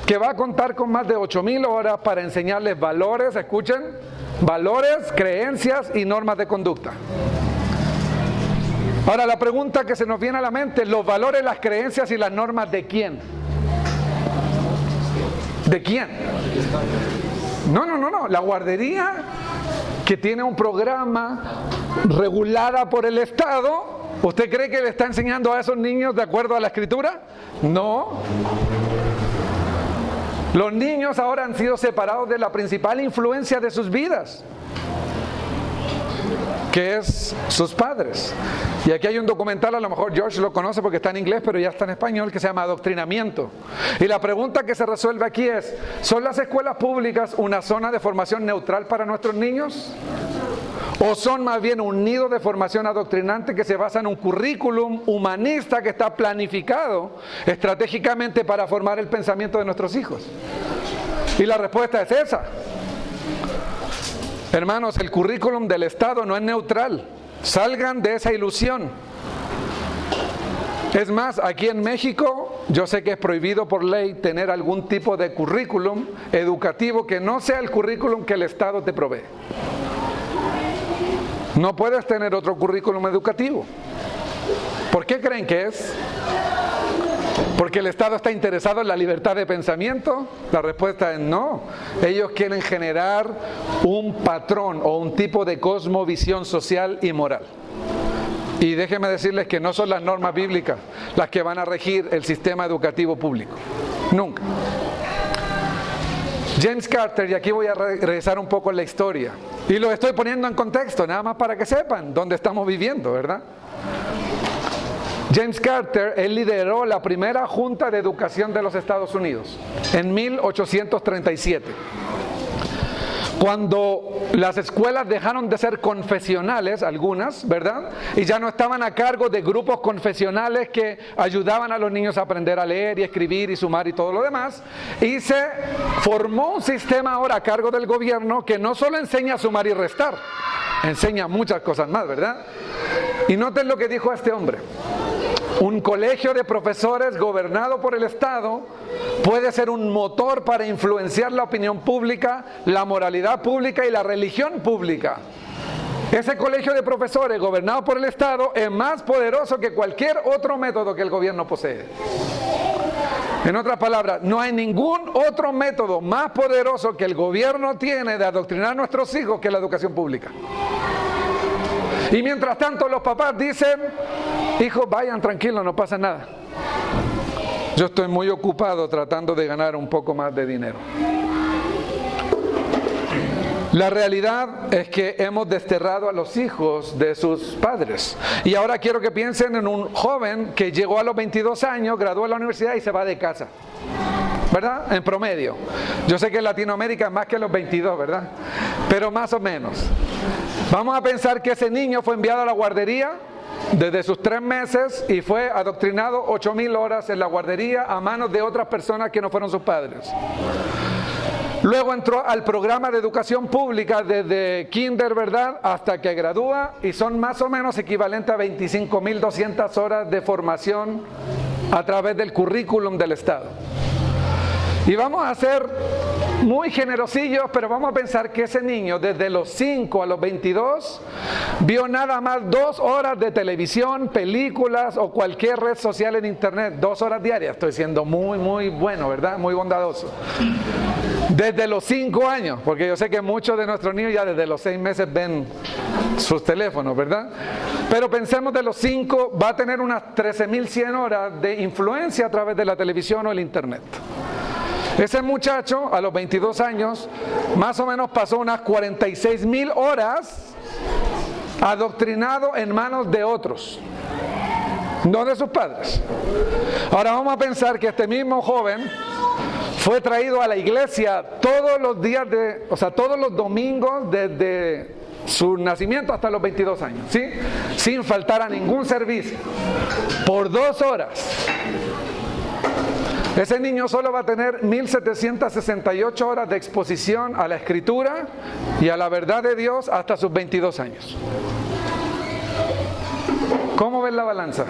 que va a contar con más de 8,000 horas para enseñarles valores, escuchen, valores, creencias y normas de conducta. Ahora la pregunta que se nos viene a la mente, los valores, las creencias y las normas ¿de quién? ¿De quién? No, la guardería que tiene un programa regulada por el Estado, ¿usted cree que le está enseñando a esos niños de acuerdo a la Escritura? No. Los niños ahora han sido separados de la principal influencia de sus vidas, que es sus padres. Y aquí hay un documental, a lo mejor George lo conoce porque está en inglés, pero ya está en español, que se llama Adoctrinamiento. Y la pregunta que se resuelve aquí es, ¿son las escuelas públicas una zona de formación neutral para nuestros niños? ¿O son más bien un nido de formación adoctrinante que se basa en un currículum humanista que está planificado estratégicamente para formar el pensamiento de nuestros hijos? Y la respuesta es esa. Hermanos, el currículum del Estado no es neutral. Salgan de esa ilusión. Es más, aquí en México, yo sé que es prohibido por ley tener algún tipo de currículum educativo que no sea el currículum que el Estado te provee. No puedes tener otro currículum educativo. ¿Por qué creen que es? ¿Porque el Estado está interesado en la libertad de pensamiento? La respuesta es no. Ellos quieren generar un patrón o un tipo de cosmovisión social y moral. Y déjenme decirles que no son las normas bíblicas las que van a regir el sistema educativo público. Nunca. James Carter, y aquí voy a regresar un poco en la historia, y lo estoy poniendo en contexto, nada más para que sepan dónde estamos viviendo, ¿verdad? James Carter, él lideró la primera Junta de Educación de los Estados Unidos en 1837. cuando las escuelas dejaron de ser confesionales, algunas, ¿verdad? Y ya no estaban a cargo de grupos confesionales que ayudaban a los niños a aprender a leer y escribir y sumar y todo lo demás. Y se formó un sistema ahora a cargo del gobierno que no solo enseña a sumar y restar, enseña muchas cosas más, ¿verdad? Y noten lo que dijo este hombre. Un colegio de profesores gobernado por el Estado puede ser un motor para influenciar la opinión pública, la moralidad pública y la religión pública. Ese colegio de profesores gobernado por el Estado es más poderoso que cualquier otro método que el gobierno posee. En otras palabras, no hay ningún otro método más poderoso que el gobierno tiene de adoctrinar a nuestros hijos que la educación pública. Y mientras tanto los papás dicen, hijos, vayan tranquilos, no pasa nada. Yo estoy muy ocupado tratando de ganar un poco más de dinero. La realidad es que hemos desterrado a los hijos de sus padres. Y ahora quiero que piensen en un joven que llegó a los 22 años, graduó de la universidad y se va de casa, ¿verdad? En promedio. Yo sé que en Latinoamérica es más que los 22, ¿verdad? Pero más o menos. Vamos a pensar que ese niño fue enviado a la guardería desde sus 3 meses y fue adoctrinado 8,000 horas en la guardería a manos de otras personas que no fueron sus padres. Luego entró al programa de educación pública desde kinder, ¿verdad?, hasta que gradúa, y son más o menos equivalentes a 25,200 horas de formación a través del currículum del Estado. Y vamos a ser muy generosillos, pero vamos a pensar que ese niño desde los 5 a los 22 vio nada más 2 horas de televisión, películas o cualquier red social en internet, 2 horas diarias. Estoy siendo muy bueno, ¿verdad? Muy bondadoso. Desde los 5 años, porque yo sé que muchos de nuestros niños ya desde los 6 meses ven sus teléfonos, ¿verdad? Pero pensemos de los 5, va a tener unas 13,100 horas de influencia a través de la televisión o el internet. Ese muchacho a los 22 años más o menos pasó unas 46,000 horas adoctrinado en manos de otros, no de sus padres. Ahora vamos a pensar que este mismo joven fue traído a la iglesia todos los días todos los domingos desde su nacimiento hasta los 22 años, ¿sí? Sin faltar a ningún servicio, por 2 horas. Ese niño solo va a tener 1,768 horas de exposición a la Escritura y a la verdad de Dios hasta sus 22 años. ¿Cómo ves la balanza?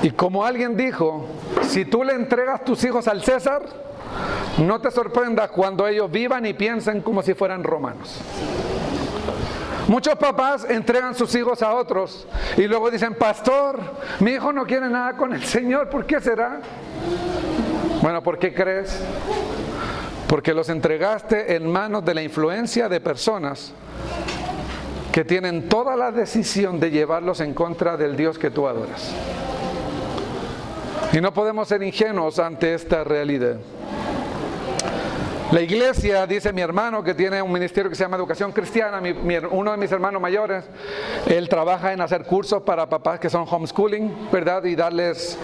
Y como alguien dijo, si tú le entregas tus hijos al César, no te sorprendas cuando ellos vivan y piensen como si fueran romanos. Muchos papás entregan sus hijos a otros y luego dicen, pastor, mi hijo no quiere nada con el Señor, ¿por qué será? Bueno, ¿por qué crees? Porque los entregaste en manos de la influencia de personas que tienen toda la decisión de llevarlos en contra del Dios que tú adoras. Y no podemos ser ingenuos ante esta realidad. La iglesia, dice mi hermano que tiene un ministerio que se llama Educación Cristiana, uno de mis hermanos mayores, él trabaja en hacer cursos para papás que son homeschooling, ¿verdad? Y darles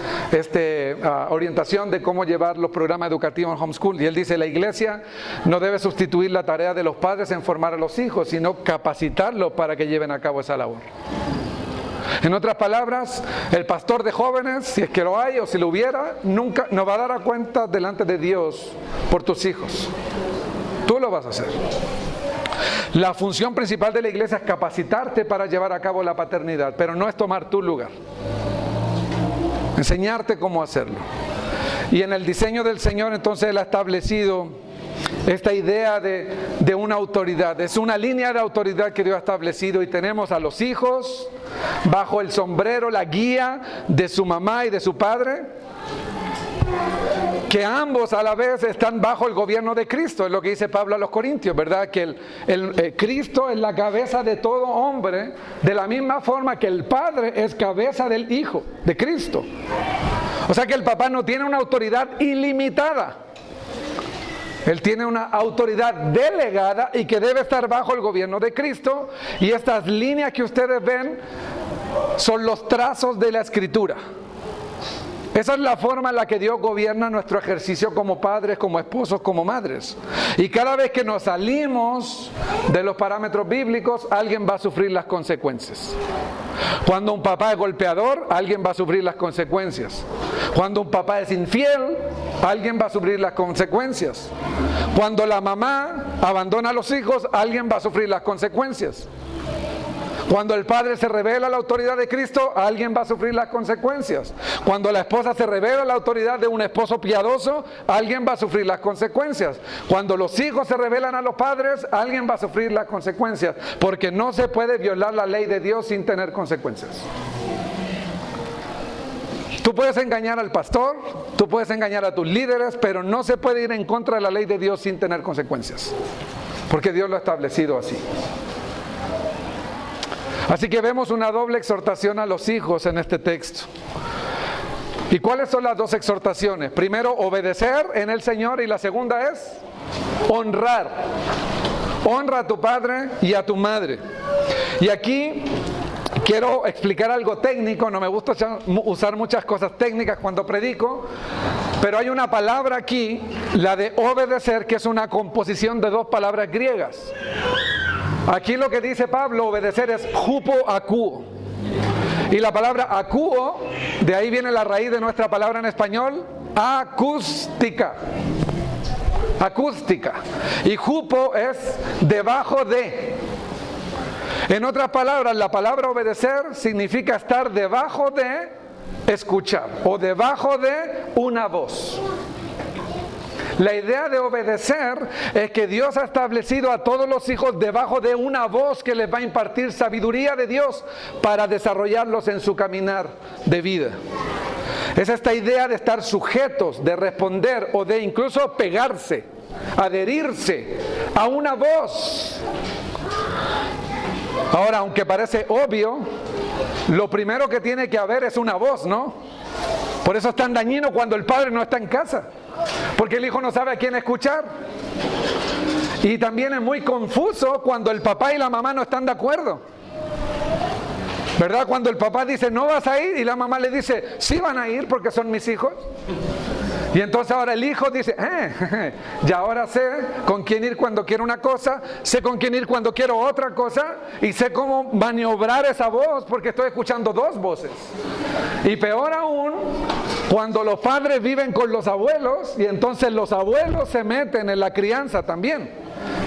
orientación de cómo llevar los programas educativos en homeschool. Y él dice, la iglesia no debe sustituir la tarea de los padres en formar a los hijos, sino capacitarlos para que lleven a cabo esa labor. En otras palabras, el pastor de jóvenes, si es que lo hay o si lo hubiera, nunca nos va a dar cuenta delante de Dios por tus hijos. Tú lo vas a hacer. La función principal de la iglesia es capacitarte para llevar a cabo la paternidad, pero no es tomar tu lugar. Enseñarte cómo hacerlo. Y en el diseño del Señor, entonces, Él ha establecido esta idea de una autoridad. Es una línea de autoridad que Dios ha establecido y tenemos a los hijos bajo el sombrero, la guía de su mamá y de su padre, que ambos a la vez están bajo el gobierno de Cristo. Es lo que dice Pablo a los Corintios, ¿verdad? Que Cristo es la cabeza de todo hombre, de la misma forma que el Padre es cabeza del Hijo, de Cristo. O sea que el papá no tiene una autoridad ilimitada. Él tiene una autoridad delegada y que debe estar bajo el gobierno de Cristo. Y estas líneas que ustedes ven son los trazos de la Escritura. Esa es la forma en la que Dios gobierna nuestro ejercicio como padres, como esposos, como madres. Y cada vez que nos salimos de los parámetros bíblicos, alguien va a sufrir las consecuencias. Cuando un papá es golpeador, alguien va a sufrir las consecuencias. Cuando un papá es infiel, alguien va a sufrir las consecuencias. Cuando la mamá abandona a los hijos, alguien va a sufrir las consecuencias. Cuando el padre se revela a la autoridad de Cristo, alguien va a sufrir las consecuencias. Cuando la esposa se revela a la autoridad de un esposo piadoso, alguien va a sufrir las consecuencias. Cuando los hijos se revelan a los padres, alguien va a sufrir las consecuencias. Porque no se puede violar la ley de Dios sin tener consecuencias. Tú puedes engañar al pastor, tú puedes engañar a tus líderes, pero no se puede ir en contra de la ley de Dios sin tener consecuencias. Porque Dios lo ha establecido así. Así que vemos una doble exhortación a los hijos en este texto. ¿Y cuáles son las dos exhortaciones? Primero, obedecer en el Señor, y la segunda es honrar. Honra a tu padre y a tu madre. Y aquí quiero explicar algo técnico. No me gusta usar muchas cosas técnicas cuando predico, pero hay una palabra aquí, la de obedecer, que es una composición de dos palabras griegas. Aquí lo que dice Pablo, obedecer, es hupo akuo. Y la palabra akuo, de ahí viene la raíz de nuestra palabra en español, acústica. Acústica. Y hupo es debajo de. En otras palabras, la palabra obedecer significa estar debajo de escuchar o debajo de una voz. La idea de obedecer es que Dios ha establecido a todos los hijos debajo de una voz que les va a impartir sabiduría de Dios para desarrollarlos en su caminar de vida. Es esta idea de estar sujetos, de responder o de incluso pegarse, adherirse a una voz. Ahora, aunque parece obvio, lo primero que tiene que haber es una voz, ¿no? Por eso es tan dañino cuando el padre no está en casa. Porque el hijo no sabe a quién escuchar. Y también es muy confuso cuando el papá y la mamá no están de acuerdo. ¿Verdad? Cuando el papá dice, no vas a ir, y la mamá le dice, sí van a ir porque son mis hijos. Y entonces ahora el hijo dice, ya ahora sé con quién ir cuando quiero una cosa, sé con quién ir cuando quiero otra cosa, y sé cómo maniobrar esa voz porque estoy escuchando dos voces. Y peor aún, cuando los padres viven con los abuelos, y entonces los abuelos se meten en la crianza también,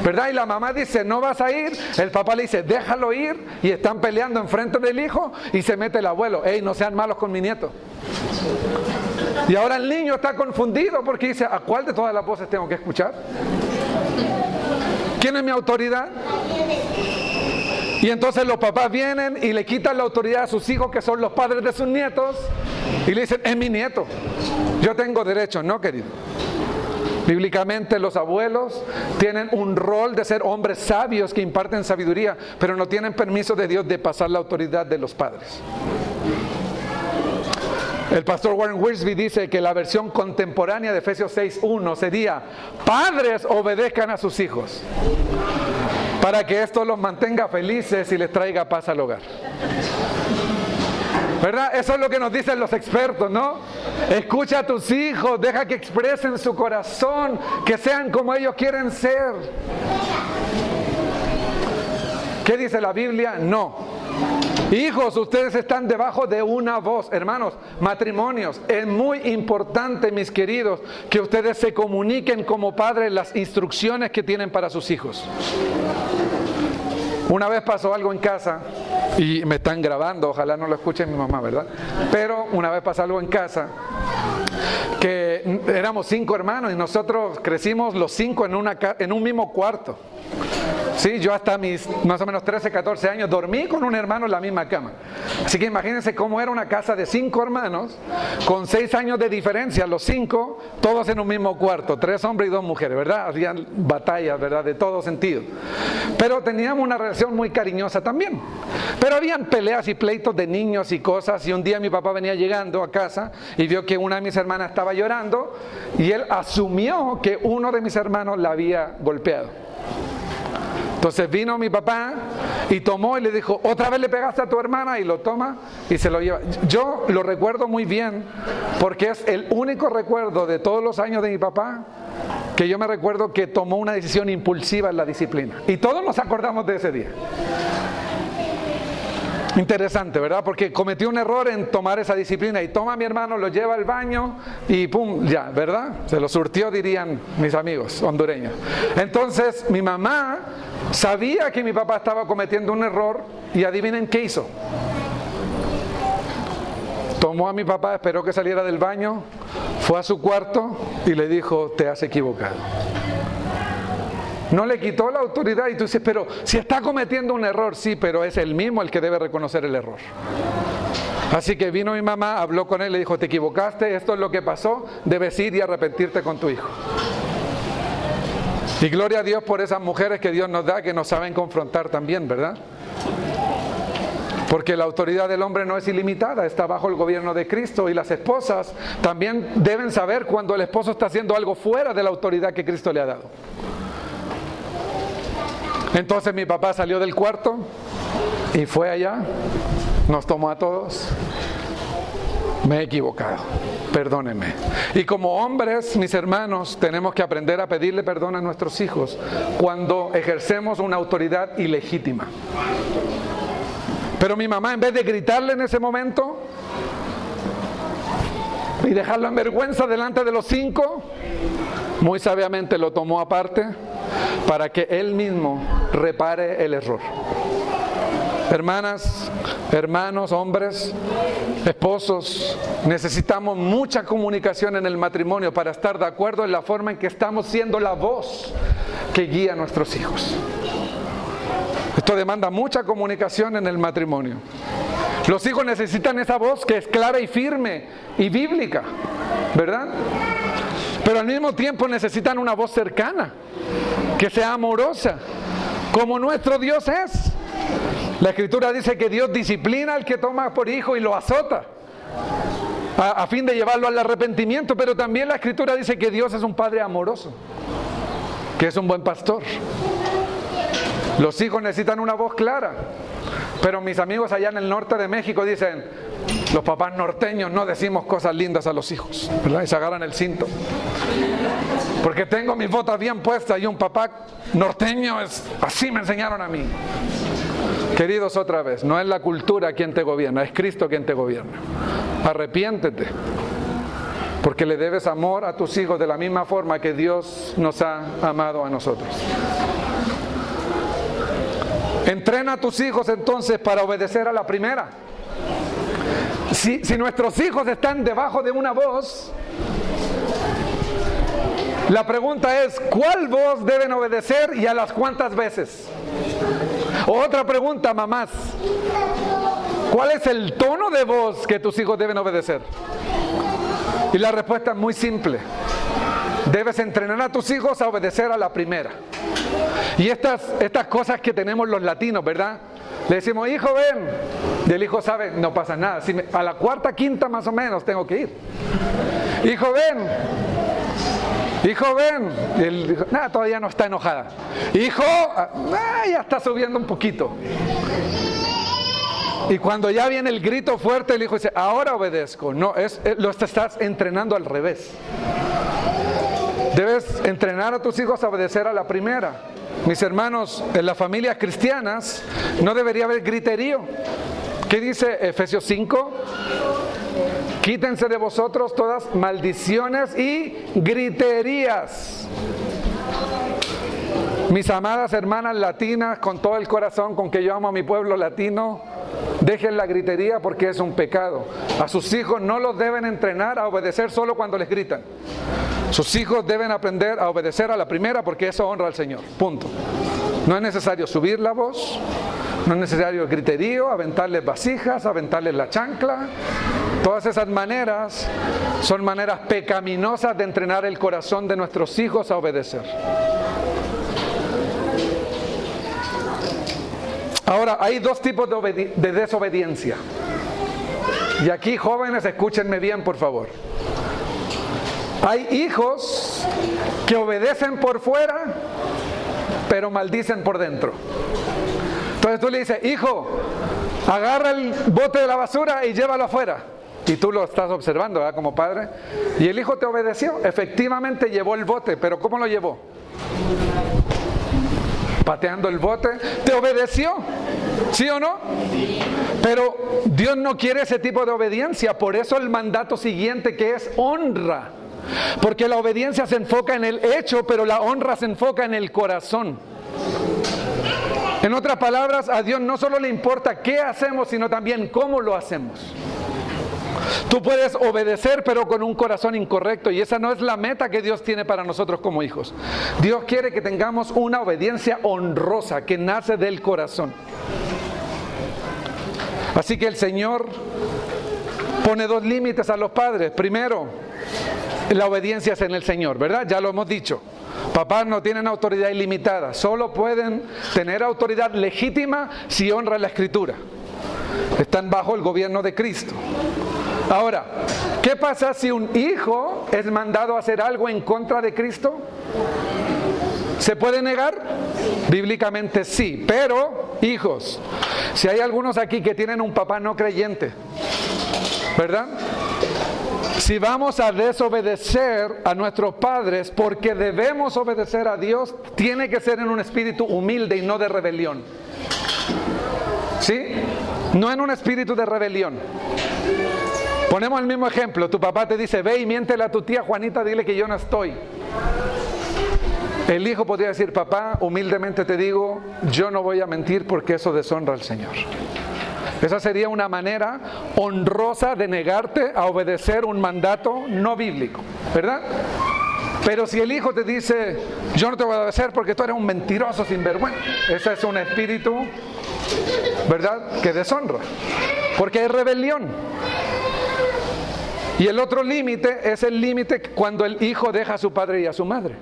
¿verdad? Y la mamá dice, no vas a ir, el papá le dice, déjalo ir, y están peleando enfrente del hijo, y se mete el abuelo, no sean malos con mi nieto. Y ahora el niño está confundido porque dice, ¿a cuál de todas las voces tengo que escuchar? ¿Quién es mi autoridad? Y entonces los papás vienen y le quitan la autoridad a sus hijos, que son los padres de sus nietos, y le dicen, es mi nieto, yo tengo derecho. No, querido. Bíblicamente los abuelos tienen un rol de ser hombres sabios que imparten sabiduría, pero no tienen permiso de Dios de pasar la autoridad de los padres. El pastor Warren Wiersbe dice que la versión contemporánea de Efesios 6:1 sería: padres, obedezcan a sus hijos para que esto los mantenga felices y les traiga paz al hogar. ¿Verdad? Eso es lo que nos dicen los expertos, ¿no? Escucha a tus hijos, deja que expresen su corazón, que sean como ellos quieren ser. ¿Qué dice la Biblia? No. Hijos, ustedes están debajo de una voz. Hermanos, matrimonios, es muy importante, mis queridos, que ustedes se comuniquen como padres las instrucciones que tienen para sus hijos. Una vez pasó algo en casa, y me están grabando, ojalá no lo escuche mi mamá, ¿verdad? Pero una vez pasó algo en casa, que éramos 5 hermanos y nosotros crecimos los 5 en un mismo cuarto. Sí, yo hasta mis más o menos 13, 14 años dormí con un hermano en la misma cama. Así que imagínense cómo era una casa de 5 hermanos, con 6 años de diferencia, los 5, todos en un mismo cuarto, 3 hombres y 2 mujeres, ¿verdad? Habían batallas, ¿verdad? De todo sentido. Pero teníamos una relación muy cariñosa también. Pero habían peleas y pleitos de niños y cosas, y un día mi papá venía llegando a casa y vio que una de mis hermanas estaba llorando, y él asumió que uno de mis hermanos la había golpeado. Entonces vino mi papá y tomó y le dijo, ¿otra vez le pegaste a tu hermana? Y lo toma y se lo lleva. Yo lo recuerdo muy bien porque es el único recuerdo de todos los años de mi papá que yo me recuerdo que tomó una decisión impulsiva en la disciplina. Y todos nos acordamos de ese día. Interesante, ¿verdad? Porque cometió un error en tomar esa disciplina y toma a mi hermano, lo lleva al baño y pum, ya, ¿verdad? Se lo surtió, dirían mis amigos hondureños. Entonces mi mamá sabía que mi papá estaba cometiendo un error y adivinen qué hizo. Tomó a mi papá, esperó que saliera del baño, fue a su cuarto y le dijo, te has equivocado. No le quitó la autoridad y tú dices, pero si está cometiendo un error, sí, pero es él mismo el que debe reconocer el error. Así que vino mi mamá, habló con él, le dijo, te equivocaste, esto es lo que pasó, debes ir y arrepentirte con tu hijo. Y gloria a Dios por esas mujeres que Dios nos da, que nos saben confrontar también, ¿verdad? Porque la autoridad del hombre no es ilimitada, está bajo el gobierno de Cristo, y las esposas también deben saber cuando el esposo está haciendo algo fuera de la autoridad que Cristo le ha dado. Entonces mi papá salió del cuarto y fue allá, nos tomó a todos. Me he equivocado, perdónenme. Y como hombres, mis hermanos, tenemos que aprender a pedirle perdón a nuestros hijos cuando ejercemos una autoridad ilegítima. Pero mi mamá, en vez de gritarle en ese momento y dejarlo en vergüenza delante de los 5, muy sabiamente lo tomó aparte para que él mismo repare el error. Hermanas, hermanos, hombres, esposos, necesitamos mucha comunicación en el matrimonio para estar de acuerdo en la forma en que estamos siendo la voz que guía a nuestros hijos. Esto demanda mucha comunicación en el matrimonio. Los hijos necesitan esa voz que es clara y firme y bíblica, ¿verdad? Pero al mismo tiempo necesitan una voz cercana, que sea amorosa, como nuestro Dios es. La Escritura dice que Dios disciplina al que toma por hijo y lo azota, a fin de llevarlo al arrepentimiento, pero también la Escritura dice que Dios es un Padre amoroso, que es un buen pastor. Los hijos necesitan una voz clara, pero mis amigos allá en el norte de México dicen, los papás norteños no decimos cosas lindas a los hijos, ¿verdad? Y se agarran el cinto. Porque tengo mis botas bien puestas y un papá norteño es así, me enseñaron a mí. Queridos, otra vez, no es la cultura quien te gobierna, es Cristo quien te gobierna. Arrepiéntete, porque le debes amor a tus hijos de la misma forma que Dios nos ha amado a nosotros. Entrena a tus hijos entonces para obedecer a la primera. Si nuestros hijos están debajo de una voz, la pregunta es, ¿cuál voz deben obedecer y a las cuántas veces? Otra pregunta, mamás, ¿cuál es el tono de voz que tus hijos deben obedecer? Y la respuesta es muy simple. Debes entrenar a tus hijos a obedecer a la primera. Y estas cosas que tenemos los latinos, ¿verdad? Le decimos, hijo, ven. Y el hijo sabe, no pasa nada. A la cuarta, quinta más o menos tengo que ir. Hijo, ven. Hijo, ven. Y él dijo, nada, todavía no está enojada. Hijo, ya está subiendo un poquito. Y cuando ya viene el grito fuerte, el hijo dice, ahora obedezco. No, lo estás entrenando al revés. Debes entrenar a tus hijos a obedecer a la primera. Mis hermanos, en las familias cristianas no debería haber griterío. ¿Qué dice Efesios 5? Quítense de vosotros todas maldiciones y griterías. Mis amadas hermanas latinas, con todo el corazón con que yo amo a mi pueblo latino, dejen la gritería porque es un pecado. A sus hijos no los deben entrenar a obedecer solo cuando les gritan. Sus hijos deben aprender a obedecer a la primera porque eso honra al Señor. Punto. No es necesario subir la voz, no es necesario el griterío, aventarles vasijas, aventarles la chancla. Todas esas maneras son maneras pecaminosas de entrenar el corazón de nuestros hijos a obedecer. Ahora, hay dos tipos de desobediencia. Y aquí, jóvenes, escúchenme bien, por favor. Hay hijos que obedecen por fuera pero maldicen por dentro. Entonces tú le dices, hijo, agarra el bote de la basura y llévalo afuera. Y tú lo estás observando, ¿verdad? Como padre. Y el hijo te obedeció. Efectivamente llevó el bote, pero ¿cómo lo llevó? Pateando el bote. ¿Te obedeció? ¿Sí o no? Pero Dios no quiere ese tipo de obediencia. Por eso el mandato siguiente, que es honra. Porque la obediencia se enfoca en el hecho, pero la honra se enfoca en el corazón. En otras palabras, a Dios no solo le importa qué hacemos, sino también cómo lo hacemos. Tú puedes obedecer, pero con un corazón incorrecto, y esa no es la meta que Dios tiene para nosotros como hijos. Dios quiere que tengamos una obediencia honrosa que nace del corazón. Así que el Señor pone dos límites a los padres. Primero, la obediencia es en el Señor, ¿verdad? Ya lo hemos dicho. Papás no tienen autoridad ilimitada, solo pueden tener autoridad legítima si honran la Escritura. Están bajo el gobierno de Cristo. Ahora, ¿qué pasa si un hijo es mandado a hacer algo en contra de Cristo? ¿Se puede negar? Bíblicamente sí, pero, hijos, si hay algunos aquí que tienen un papá no creyente, ¿verdad? Si vamos a desobedecer a nuestros padres porque debemos obedecer a Dios, tiene que ser en un espíritu humilde y no de rebelión. ¿Sí? No en un espíritu de rebelión. Ponemos el mismo ejemplo. Tu papá te dice, ve y miéntele a tu tía Juanita, dile que yo no estoy. El hijo podría decir, papá, humildemente te digo, yo no voy a mentir porque eso deshonra al Señor. Esa sería una manera honrosa de negarte a obedecer un mandato no bíblico, ¿verdad? Pero si el hijo te dice, yo no te voy a obedecer porque tú eres un mentiroso sinvergüenza, ese es un espíritu, ¿verdad?, que deshonra, porque hay rebelión. Y el otro límite es el límite cuando el hijo deja a su padre y a su madre.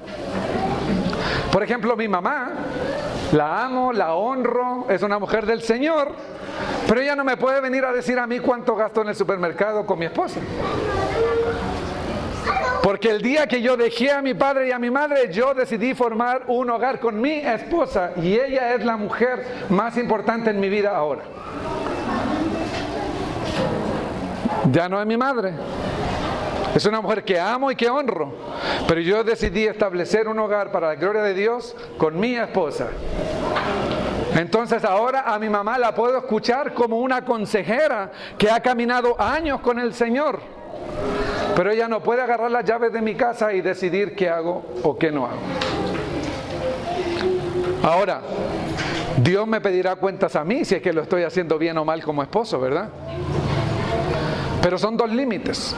Por ejemplo, mi mamá, la amo, la honro, es una mujer del Señor, pero ella no me puede venir a decir a mí cuánto gasto en el supermercado con mi esposa. Porque el día que yo dejé a mi padre y a mi madre, yo decidí formar un hogar con mi esposa y ella es la mujer más importante en mi vida ahora. Ya no es mi madre. Es una mujer que amo y que honro, pero yo decidí establecer un hogar para la gloria de Dios con mi esposa. Entonces ahora a mi mamá la puedo escuchar como una consejera que ha caminado años con el Señor, pero ella no puede agarrar las llaves de mi casa y decidir qué hago o qué no hago. Ahora, Dios me pedirá cuentas a mí si es que lo estoy haciendo bien o mal como esposo, ¿verdad? Pero son dos límites.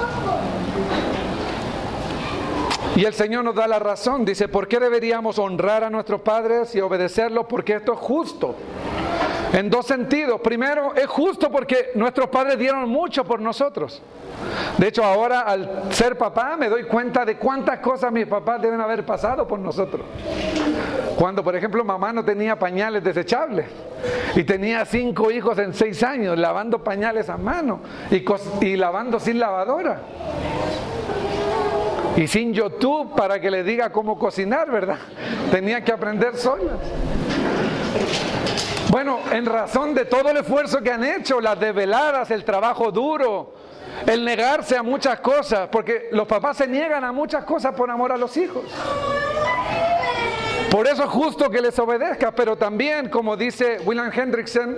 Y el Señor nos da la razón. Dice, ¿por qué deberíamos honrar a nuestros padres y obedecerlos? Porque esto es justo. En dos sentidos. Primero, es justo porque nuestros padres dieron mucho por nosotros. De hecho, ahora al ser papá me doy cuenta de cuántas cosas mis papás deben haber pasado por nosotros. Cuando, por ejemplo, mamá no tenía pañales desechables y tenía 5 hijos en 6 años, lavando pañales a mano y lavando sin lavadora. Y sin YouTube para que le diga cómo cocinar, ¿verdad? Tenía que aprender solas. Bueno, en razón de todo el esfuerzo que han hecho, las desveladas, el trabajo duro, el negarse a muchas cosas, porque los papás se niegan a muchas cosas por amor a los hijos. Por eso es justo que les obedezca, pero también, como dice William Hendrickson,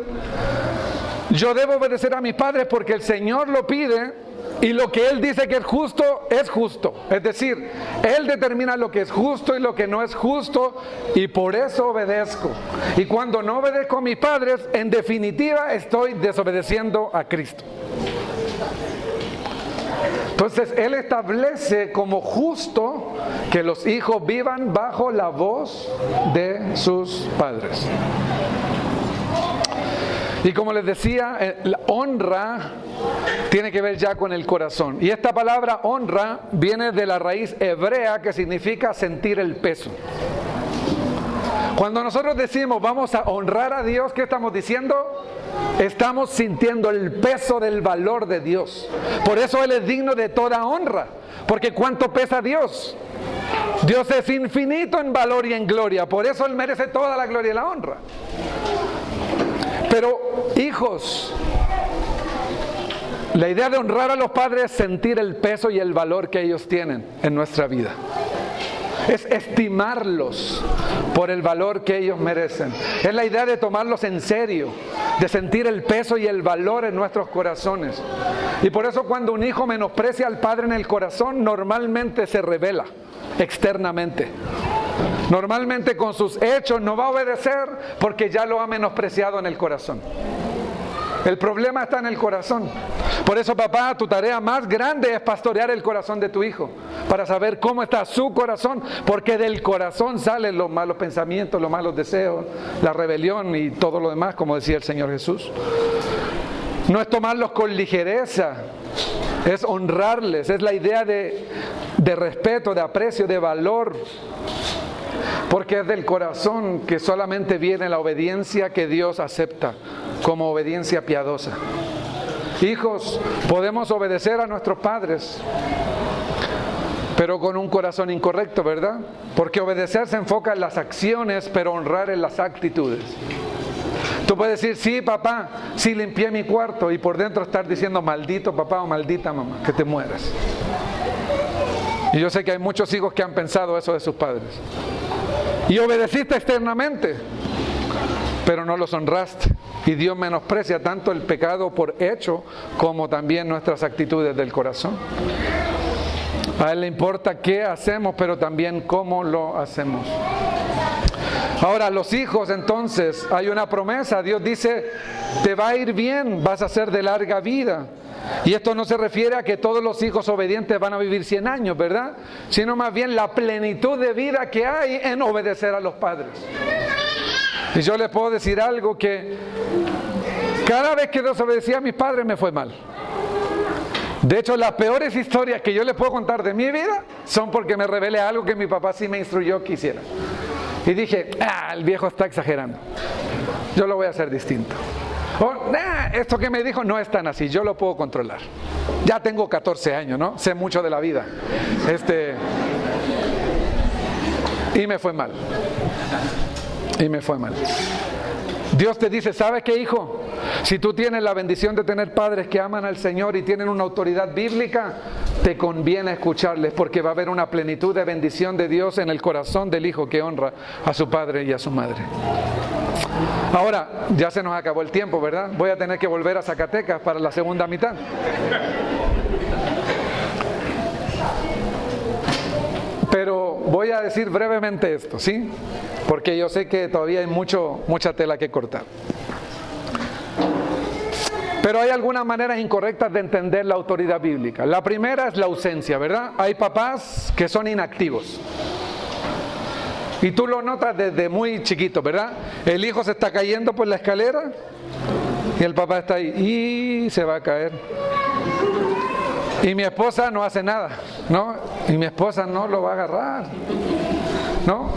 yo debo obedecer a mis padres porque el Señor lo pide y lo que Él dice que es justo, es justo. Es decir, Él determina lo que es justo y lo que no es justo y por eso obedezco. Y cuando no obedezco a mis padres, en definitiva estoy desobedeciendo a Cristo. Entonces Él establece como justo que los hijos vivan bajo la voz de sus padres. Y como les decía, la honra tiene que ver ya con el corazón. Y esta palabra honra viene de la raíz hebrea que significa sentir el peso. Cuando nosotros decimos vamos a honrar a Dios, ¿qué estamos diciendo? Estamos sintiendo el peso del valor de Dios. Por eso Él es digno de toda honra. Porque ¿cuánto pesa Dios? Dios es infinito en valor y en gloria, por eso Él merece toda la gloria y la honra. Pero, hijos, la idea de honrar a los padres es sentir el peso y el valor que ellos tienen en nuestra vida. Es estimarlos por el valor que ellos merecen. Es la idea de tomarlos en serio, de sentir el peso y el valor en nuestros corazones. Y por eso cuando un hijo menosprecia al padre en el corazón, normalmente se revela externamente. Normalmente con sus hechos no va a obedecer porque ya lo ha menospreciado en el corazón. El problema está en el corazón. Por eso, papá, tu tarea más grande es pastorear el corazón de tu hijo, para saber cómo está su corazón, porque del corazón salen los malos pensamientos, los malos deseos, la rebelión y todo lo demás, como decía el Señor Jesús. No es tomarlos con ligereza, es honrarles, es la idea de respeto, de aprecio, de valor. Porque es del corazón que solamente viene la obediencia que Dios acepta como obediencia piadosa. Hijos, podemos obedecer a nuestros padres, pero con un corazón incorrecto, ¿verdad? Porque obedecer se enfoca en las acciones, pero honrar en las actitudes. Tú puedes decir, sí papá, sí limpié mi cuarto, y por dentro estar diciendo, maldito papá o maldita mamá, que te mueras. Y yo sé que hay muchos hijos que han pensado eso de sus padres. Y obedeciste externamente, pero no los honraste. Y Dios menosprecia tanto el pecado por hecho como también nuestras actitudes del corazón. A Él le importa qué hacemos, pero también cómo lo hacemos. Ahora, los hijos, entonces, hay una promesa. Dios dice, te va a ir bien, vas a ser de larga vida. Y esto no se refiere a que todos los hijos obedientes van a vivir 100 años, ¿verdad? Sino más bien la plenitud de vida que hay en obedecer a los padres. Y yo les puedo decir algo, que cada vez que desobedecía a mis padres me fue mal. De hecho, las peores historias que yo les puedo contar de mi vida son porque me rebelé a algo que mi papá sí me instruyó que hiciera. Y dije, el viejo está exagerando, yo lo voy a hacer distinto. Esto que me dijo no es tan así, yo lo puedo controlar. Ya tengo 14 años, ¿no? Sé mucho de la vida. Y me fue mal. Y me fue mal. Dios te dice, ¿sabes qué, hijo? Si tú tienes la bendición de tener padres que aman al Señor y tienen una autoridad bíblica, te conviene escucharles, porque va a haber una plenitud de bendición de Dios en el corazón del hijo que honra a su padre y a su madre. Ahora, ya se nos acabó el tiempo, ¿verdad? Voy a tener que volver a Zacatecas para la segunda mitad. Pero voy a decir brevemente esto, ¿sí? Porque yo sé que todavía hay mucha tela que cortar. Pero hay algunas maneras incorrectas de entender la autoridad bíblica. La primera es la ausencia, ¿verdad? Hay papás que son inactivos. Y tú lo notas desde muy chiquito, ¿verdad? El hijo se está cayendo por la escalera y el papá está ahí y se va a caer. Y mi esposa no hace nada, ¿no? Y mi esposa no lo va a agarrar, ¿no?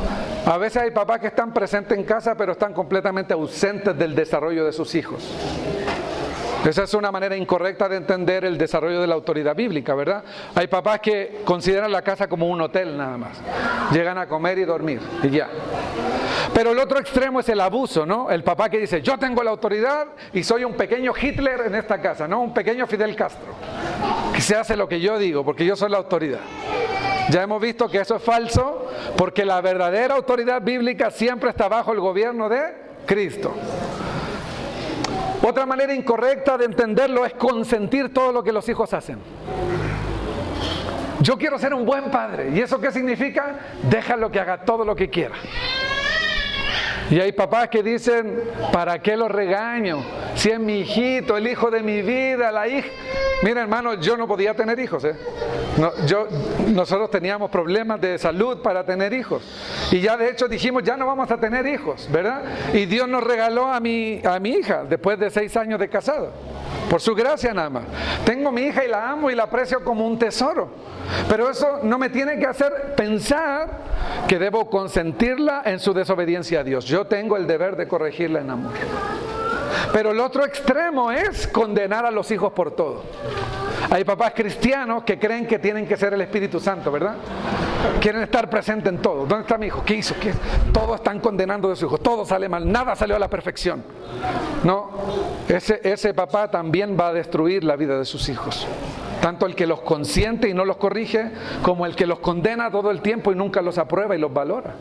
A veces hay papás que están presentes en casa, pero están completamente ausentes del desarrollo de sus hijos. Esa es una manera incorrecta de entender el desarrollo de la autoridad bíblica, ¿verdad? Hay papás que consideran la casa como un hotel nada más. Llegan a comer y dormir y ya. Pero el otro extremo es el abuso, ¿no? El papá que dice, yo tengo la autoridad y soy un pequeño Hitler en esta casa, ¿no? Un pequeño Fidel Castro, que se hace lo que yo digo porque yo soy la autoridad. Ya hemos visto que eso es falso, porque la verdadera autoridad bíblica siempre está bajo el gobierno de Cristo. Otra manera incorrecta de entenderlo es consentir todo lo que los hijos hacen. Yo quiero ser un buen padre. ¿Y eso qué significa? Déjalo que haga todo lo que quiera. Y hay papás que dicen, ¿para qué lo regaño? Si es mi hijito, el hijo de mi vida, la hija. Mira, hermano, yo no podía tener hijos, nosotros teníamos problemas de salud para tener hijos. Y ya de hecho dijimos, ya no vamos a tener hijos, ¿verdad? Y Dios nos regaló a mi hija después de 6 años de casado. Por su gracia nada más. Tengo mi hija y la amo y la aprecio como un tesoro. Pero eso no me tiene que hacer pensar que debo consentirla en su desobediencia a Dios. Yo tengo el deber de corregirla en amor. Pero el otro extremo es condenar a los hijos por todo. Hay papás cristianos que creen que tienen que ser el Espíritu Santo, ¿verdad? Quieren estar presentes en todo. ¿Dónde está mi hijo? ¿Qué hizo? Todos están condenando de su hijo. Todo sale mal. Nada salió a la perfección. No, ese papá también va a destruir la vida de sus hijos. Tanto el que los consiente y no los corrige, como el que los condena todo el tiempo y nunca los aprueba y los valora.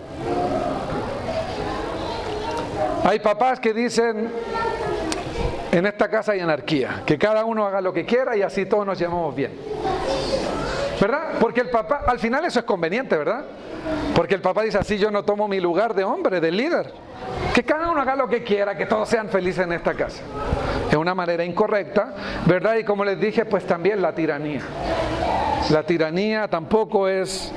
Hay papás que dicen: en esta casa hay anarquía, que cada uno haga lo que quiera y así todos nos llevamos bien. ¿Verdad? Porque el papá, al final eso es conveniente, ¿verdad? Porque el papá dice: así yo no tomo mi lugar de hombre, de líder. Que cada uno haga lo que quiera, que todos sean felices en esta casa. Es una manera incorrecta, ¿verdad? Y como les dije, pues también la tiranía. La tiranía tampoco es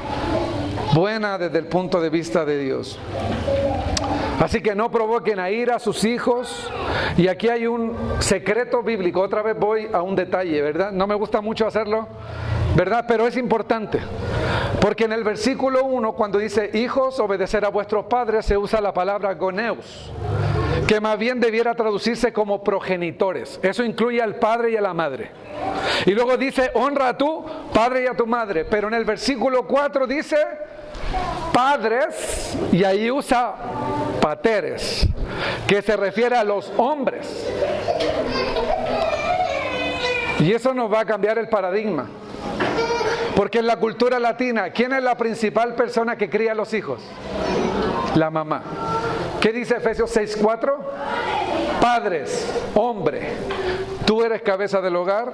buena desde el punto de vista de Dios. Así que no provoquen a ira a sus hijos. Y aquí hay un secreto bíblico. Otra vez voy a un detalle, ¿verdad? No me gusta mucho hacerlo, ¿verdad? Pero es importante. Porque en el versículo 1, cuando dice: hijos, obedecer a vuestros padres, se usa la palabra goneus, que más bien debiera traducirse como progenitores. Eso incluye al padre y a la madre. Y luego dice: honra a tu padre y a tu madre. Pero en el versículo 4 dice: padres, y ahí usa pateres, que se refiere a los hombres. Y eso nos va a cambiar el paradigma. Porque en la cultura latina, ¿quién es la principal persona que cría a los hijos? La mamá. ¿Qué dice Efesios 6:4? Padres, hombre, tú eres cabeza del hogar,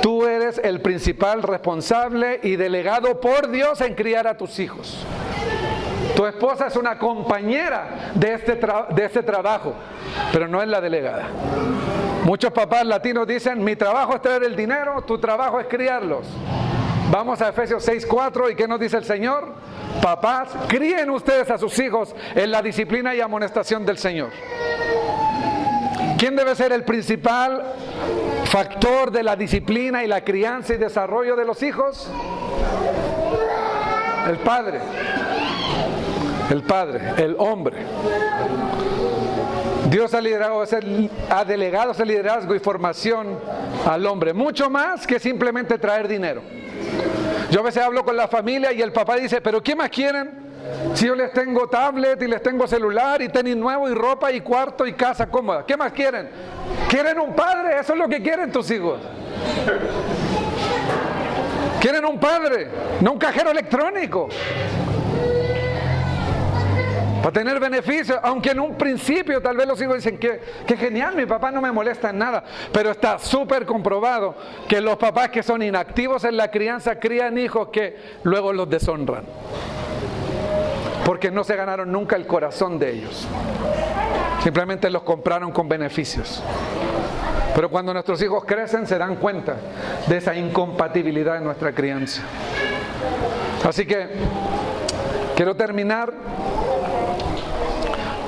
tú eres el principal responsable y delegado por Dios en criar a tus hijos. Tu esposa es una compañera de este trabajo, pero no es la delegada. Muchos papás latinos dicen: mi trabajo es traer el dinero, tu trabajo es criarlos. Vamos a Efesios 6:4, ¿y qué nos dice el Señor? Papás, críen ustedes a sus hijos en la disciplina y amonestación del Señor. ¿Quién debe ser el principal factor de la disciplina y la crianza y desarrollo de los hijos? El padre. El padre, el hombre. Dios ha delegado ese liderazgo y formación al hombre, mucho más que simplemente traer dinero. Yo a veces hablo con la familia y el papá dice: ¿pero qué más quieren? Si yo les tengo tablet y les tengo celular y tenis nuevo y ropa y cuarto y casa cómoda, ¿qué más quieren? ¿Quieren un padre? Eso es lo que quieren tus hijos. Quieren un padre, no un cajero electrónico. Para tener beneficios, aunque en un principio tal vez los hijos dicen que genial, mi papá no me molesta en nada, pero está súper comprobado que los papás que son inactivos en la crianza crían hijos que luego los deshonran, porque no se ganaron nunca el corazón de ellos, simplemente los compraron con beneficios. Pero cuando nuestros hijos crecen se dan cuenta de esa incompatibilidad en nuestra crianza. Así que quiero terminar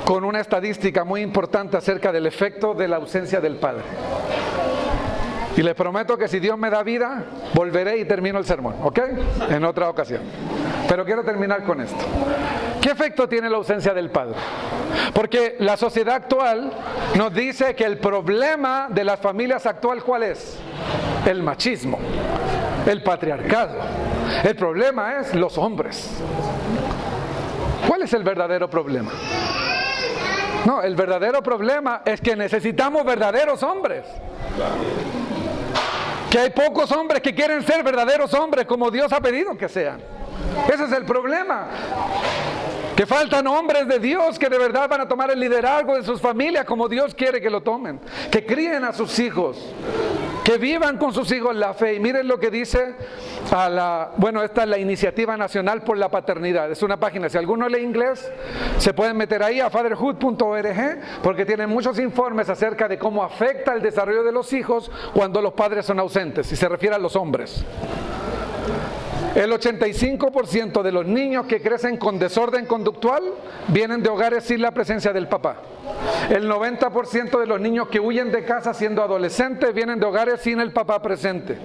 con una estadística muy importante acerca del efecto de la ausencia del padre. Y les prometo que si Dios me da vida, volveré y termino el sermón, ¿ok? En otra ocasión. Pero quiero terminar con esto. ¿Qué efecto tiene la ausencia del padre? Porque la sociedad actual nos dice que el problema de las familias actual, ¿cuál es? El machismo, el patriarcado. El problema es los hombres. ¿Cuál es el verdadero problema? No, el verdadero problema es que necesitamos verdaderos hombres. Que hay pocos hombres que quieren ser verdaderos hombres como Dios ha pedido que sean. Ese es el problema. Que faltan hombres de Dios que de verdad van a tomar el liderazgo de sus familias como Dios quiere que lo tomen. Que críen a sus hijos. Que vivan con sus hijos la fe. Y miren lo que dice esta es la Iniciativa Nacional por la Paternidad. Es una página, si alguno lee inglés, se pueden meter ahí a fatherhood.org, porque tienen muchos informes acerca de cómo afecta el desarrollo de los hijos cuando los padres son ausentes, y se refiere a los hombres. El 85% de los niños que crecen con desorden conductual vienen de hogares sin la presencia del papá. El 90% de los niños que huyen de casa siendo adolescentes vienen de hogares sin el papá presente.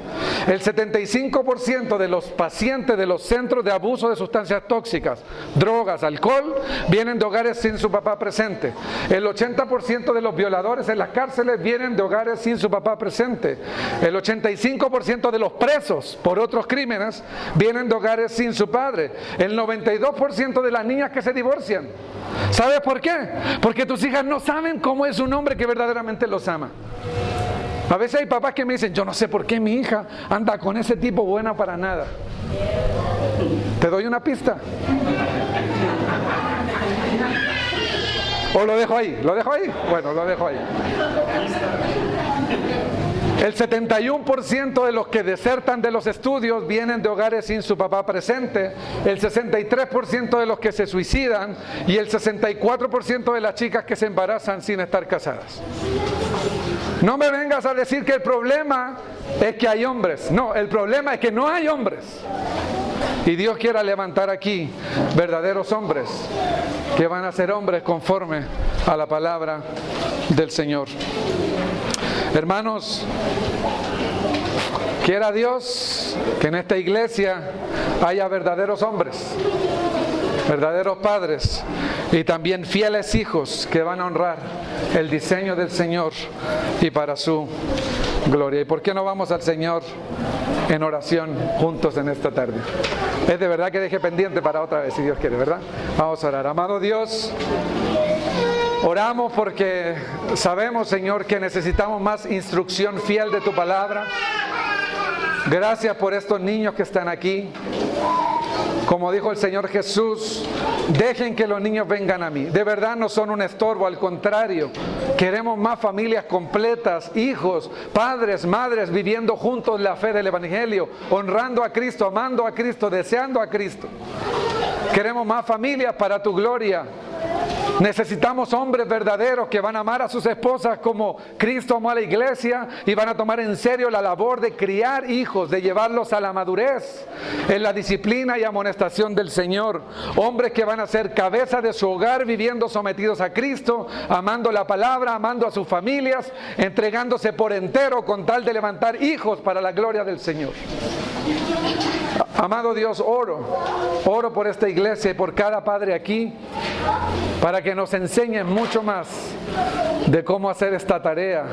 El 75% de los pacientes de los centros de abuso de sustancias tóxicas, drogas, alcohol, vienen de hogares sin su papá presente. El 80% de los violadores en las cárceles vienen de hogares sin su papá presente. El 85% de los presos por otros crímenes vienen de hogares sin su padre. El 92% de las niñas que se divorcian. ¿Sabes por qué? Porque tus hijas no saben cómo es un hombre que verdaderamente los ama. A veces hay papás que me dicen, yo no sé por qué mi hija anda con ese tipo buena para nada. ¿Te doy una pista? ¿O lo dejo ahí? ¿Lo dejo ahí? Bueno, lo dejo ahí. El 71% de los que desertan de los estudios vienen de hogares sin su papá presente, el 63% de los que se suicidan y el 64% de las chicas que se embarazan sin estar casadas. No me vengas a decir que el problema es que hay hombres. No, el problema es que no hay hombres. Y Dios quiera levantar aquí verdaderos hombres que van a ser hombres conforme a la palabra del Señor. Hermanos, quiera Dios que en esta iglesia haya verdaderos hombres, verdaderos padres y también fieles hijos que van a honrar el diseño del Señor y para su gloria. ¿Y por qué no vamos al Señor en oración juntos en esta tarde? Es de verdad que deje pendiente para otra vez, si Dios quiere, ¿verdad? Vamos a orar. Amado Dios, oramos porque sabemos, Señor, que necesitamos más instrucción fiel de tu palabra. Gracias por estos niños que están aquí. Como dijo el Señor Jesús, dejen que los niños vengan a mí. De verdad no son un estorbo, al contrario. Queremos más familias completas, hijos, padres, madres, viviendo juntos la fe del Evangelio, honrando a Cristo, amando a Cristo, deseando a Cristo. Queremos más familias para tu gloria. Necesitamos hombres verdaderos que van a amar a sus esposas como Cristo amó a la iglesia y van a tomar en serio la labor de criar hijos, de llevarlos a la madurez en la disciplina y amonestación del Señor. Hombres que van a ser cabeza de su hogar viviendo sometidos a Cristo, amando la palabra, amando a sus familias, entregándose por entero con tal de levantar hijos para la gloria del Señor. Amado Dios, oro por esta iglesia y por cada padre aquí, para que nos enseñen mucho más de cómo hacer esta tarea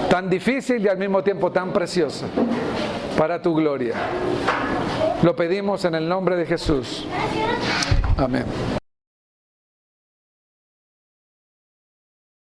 tan difícil y al mismo tiempo tan preciosa para tu gloria. Lo pedimos en el nombre de Jesús. Amén.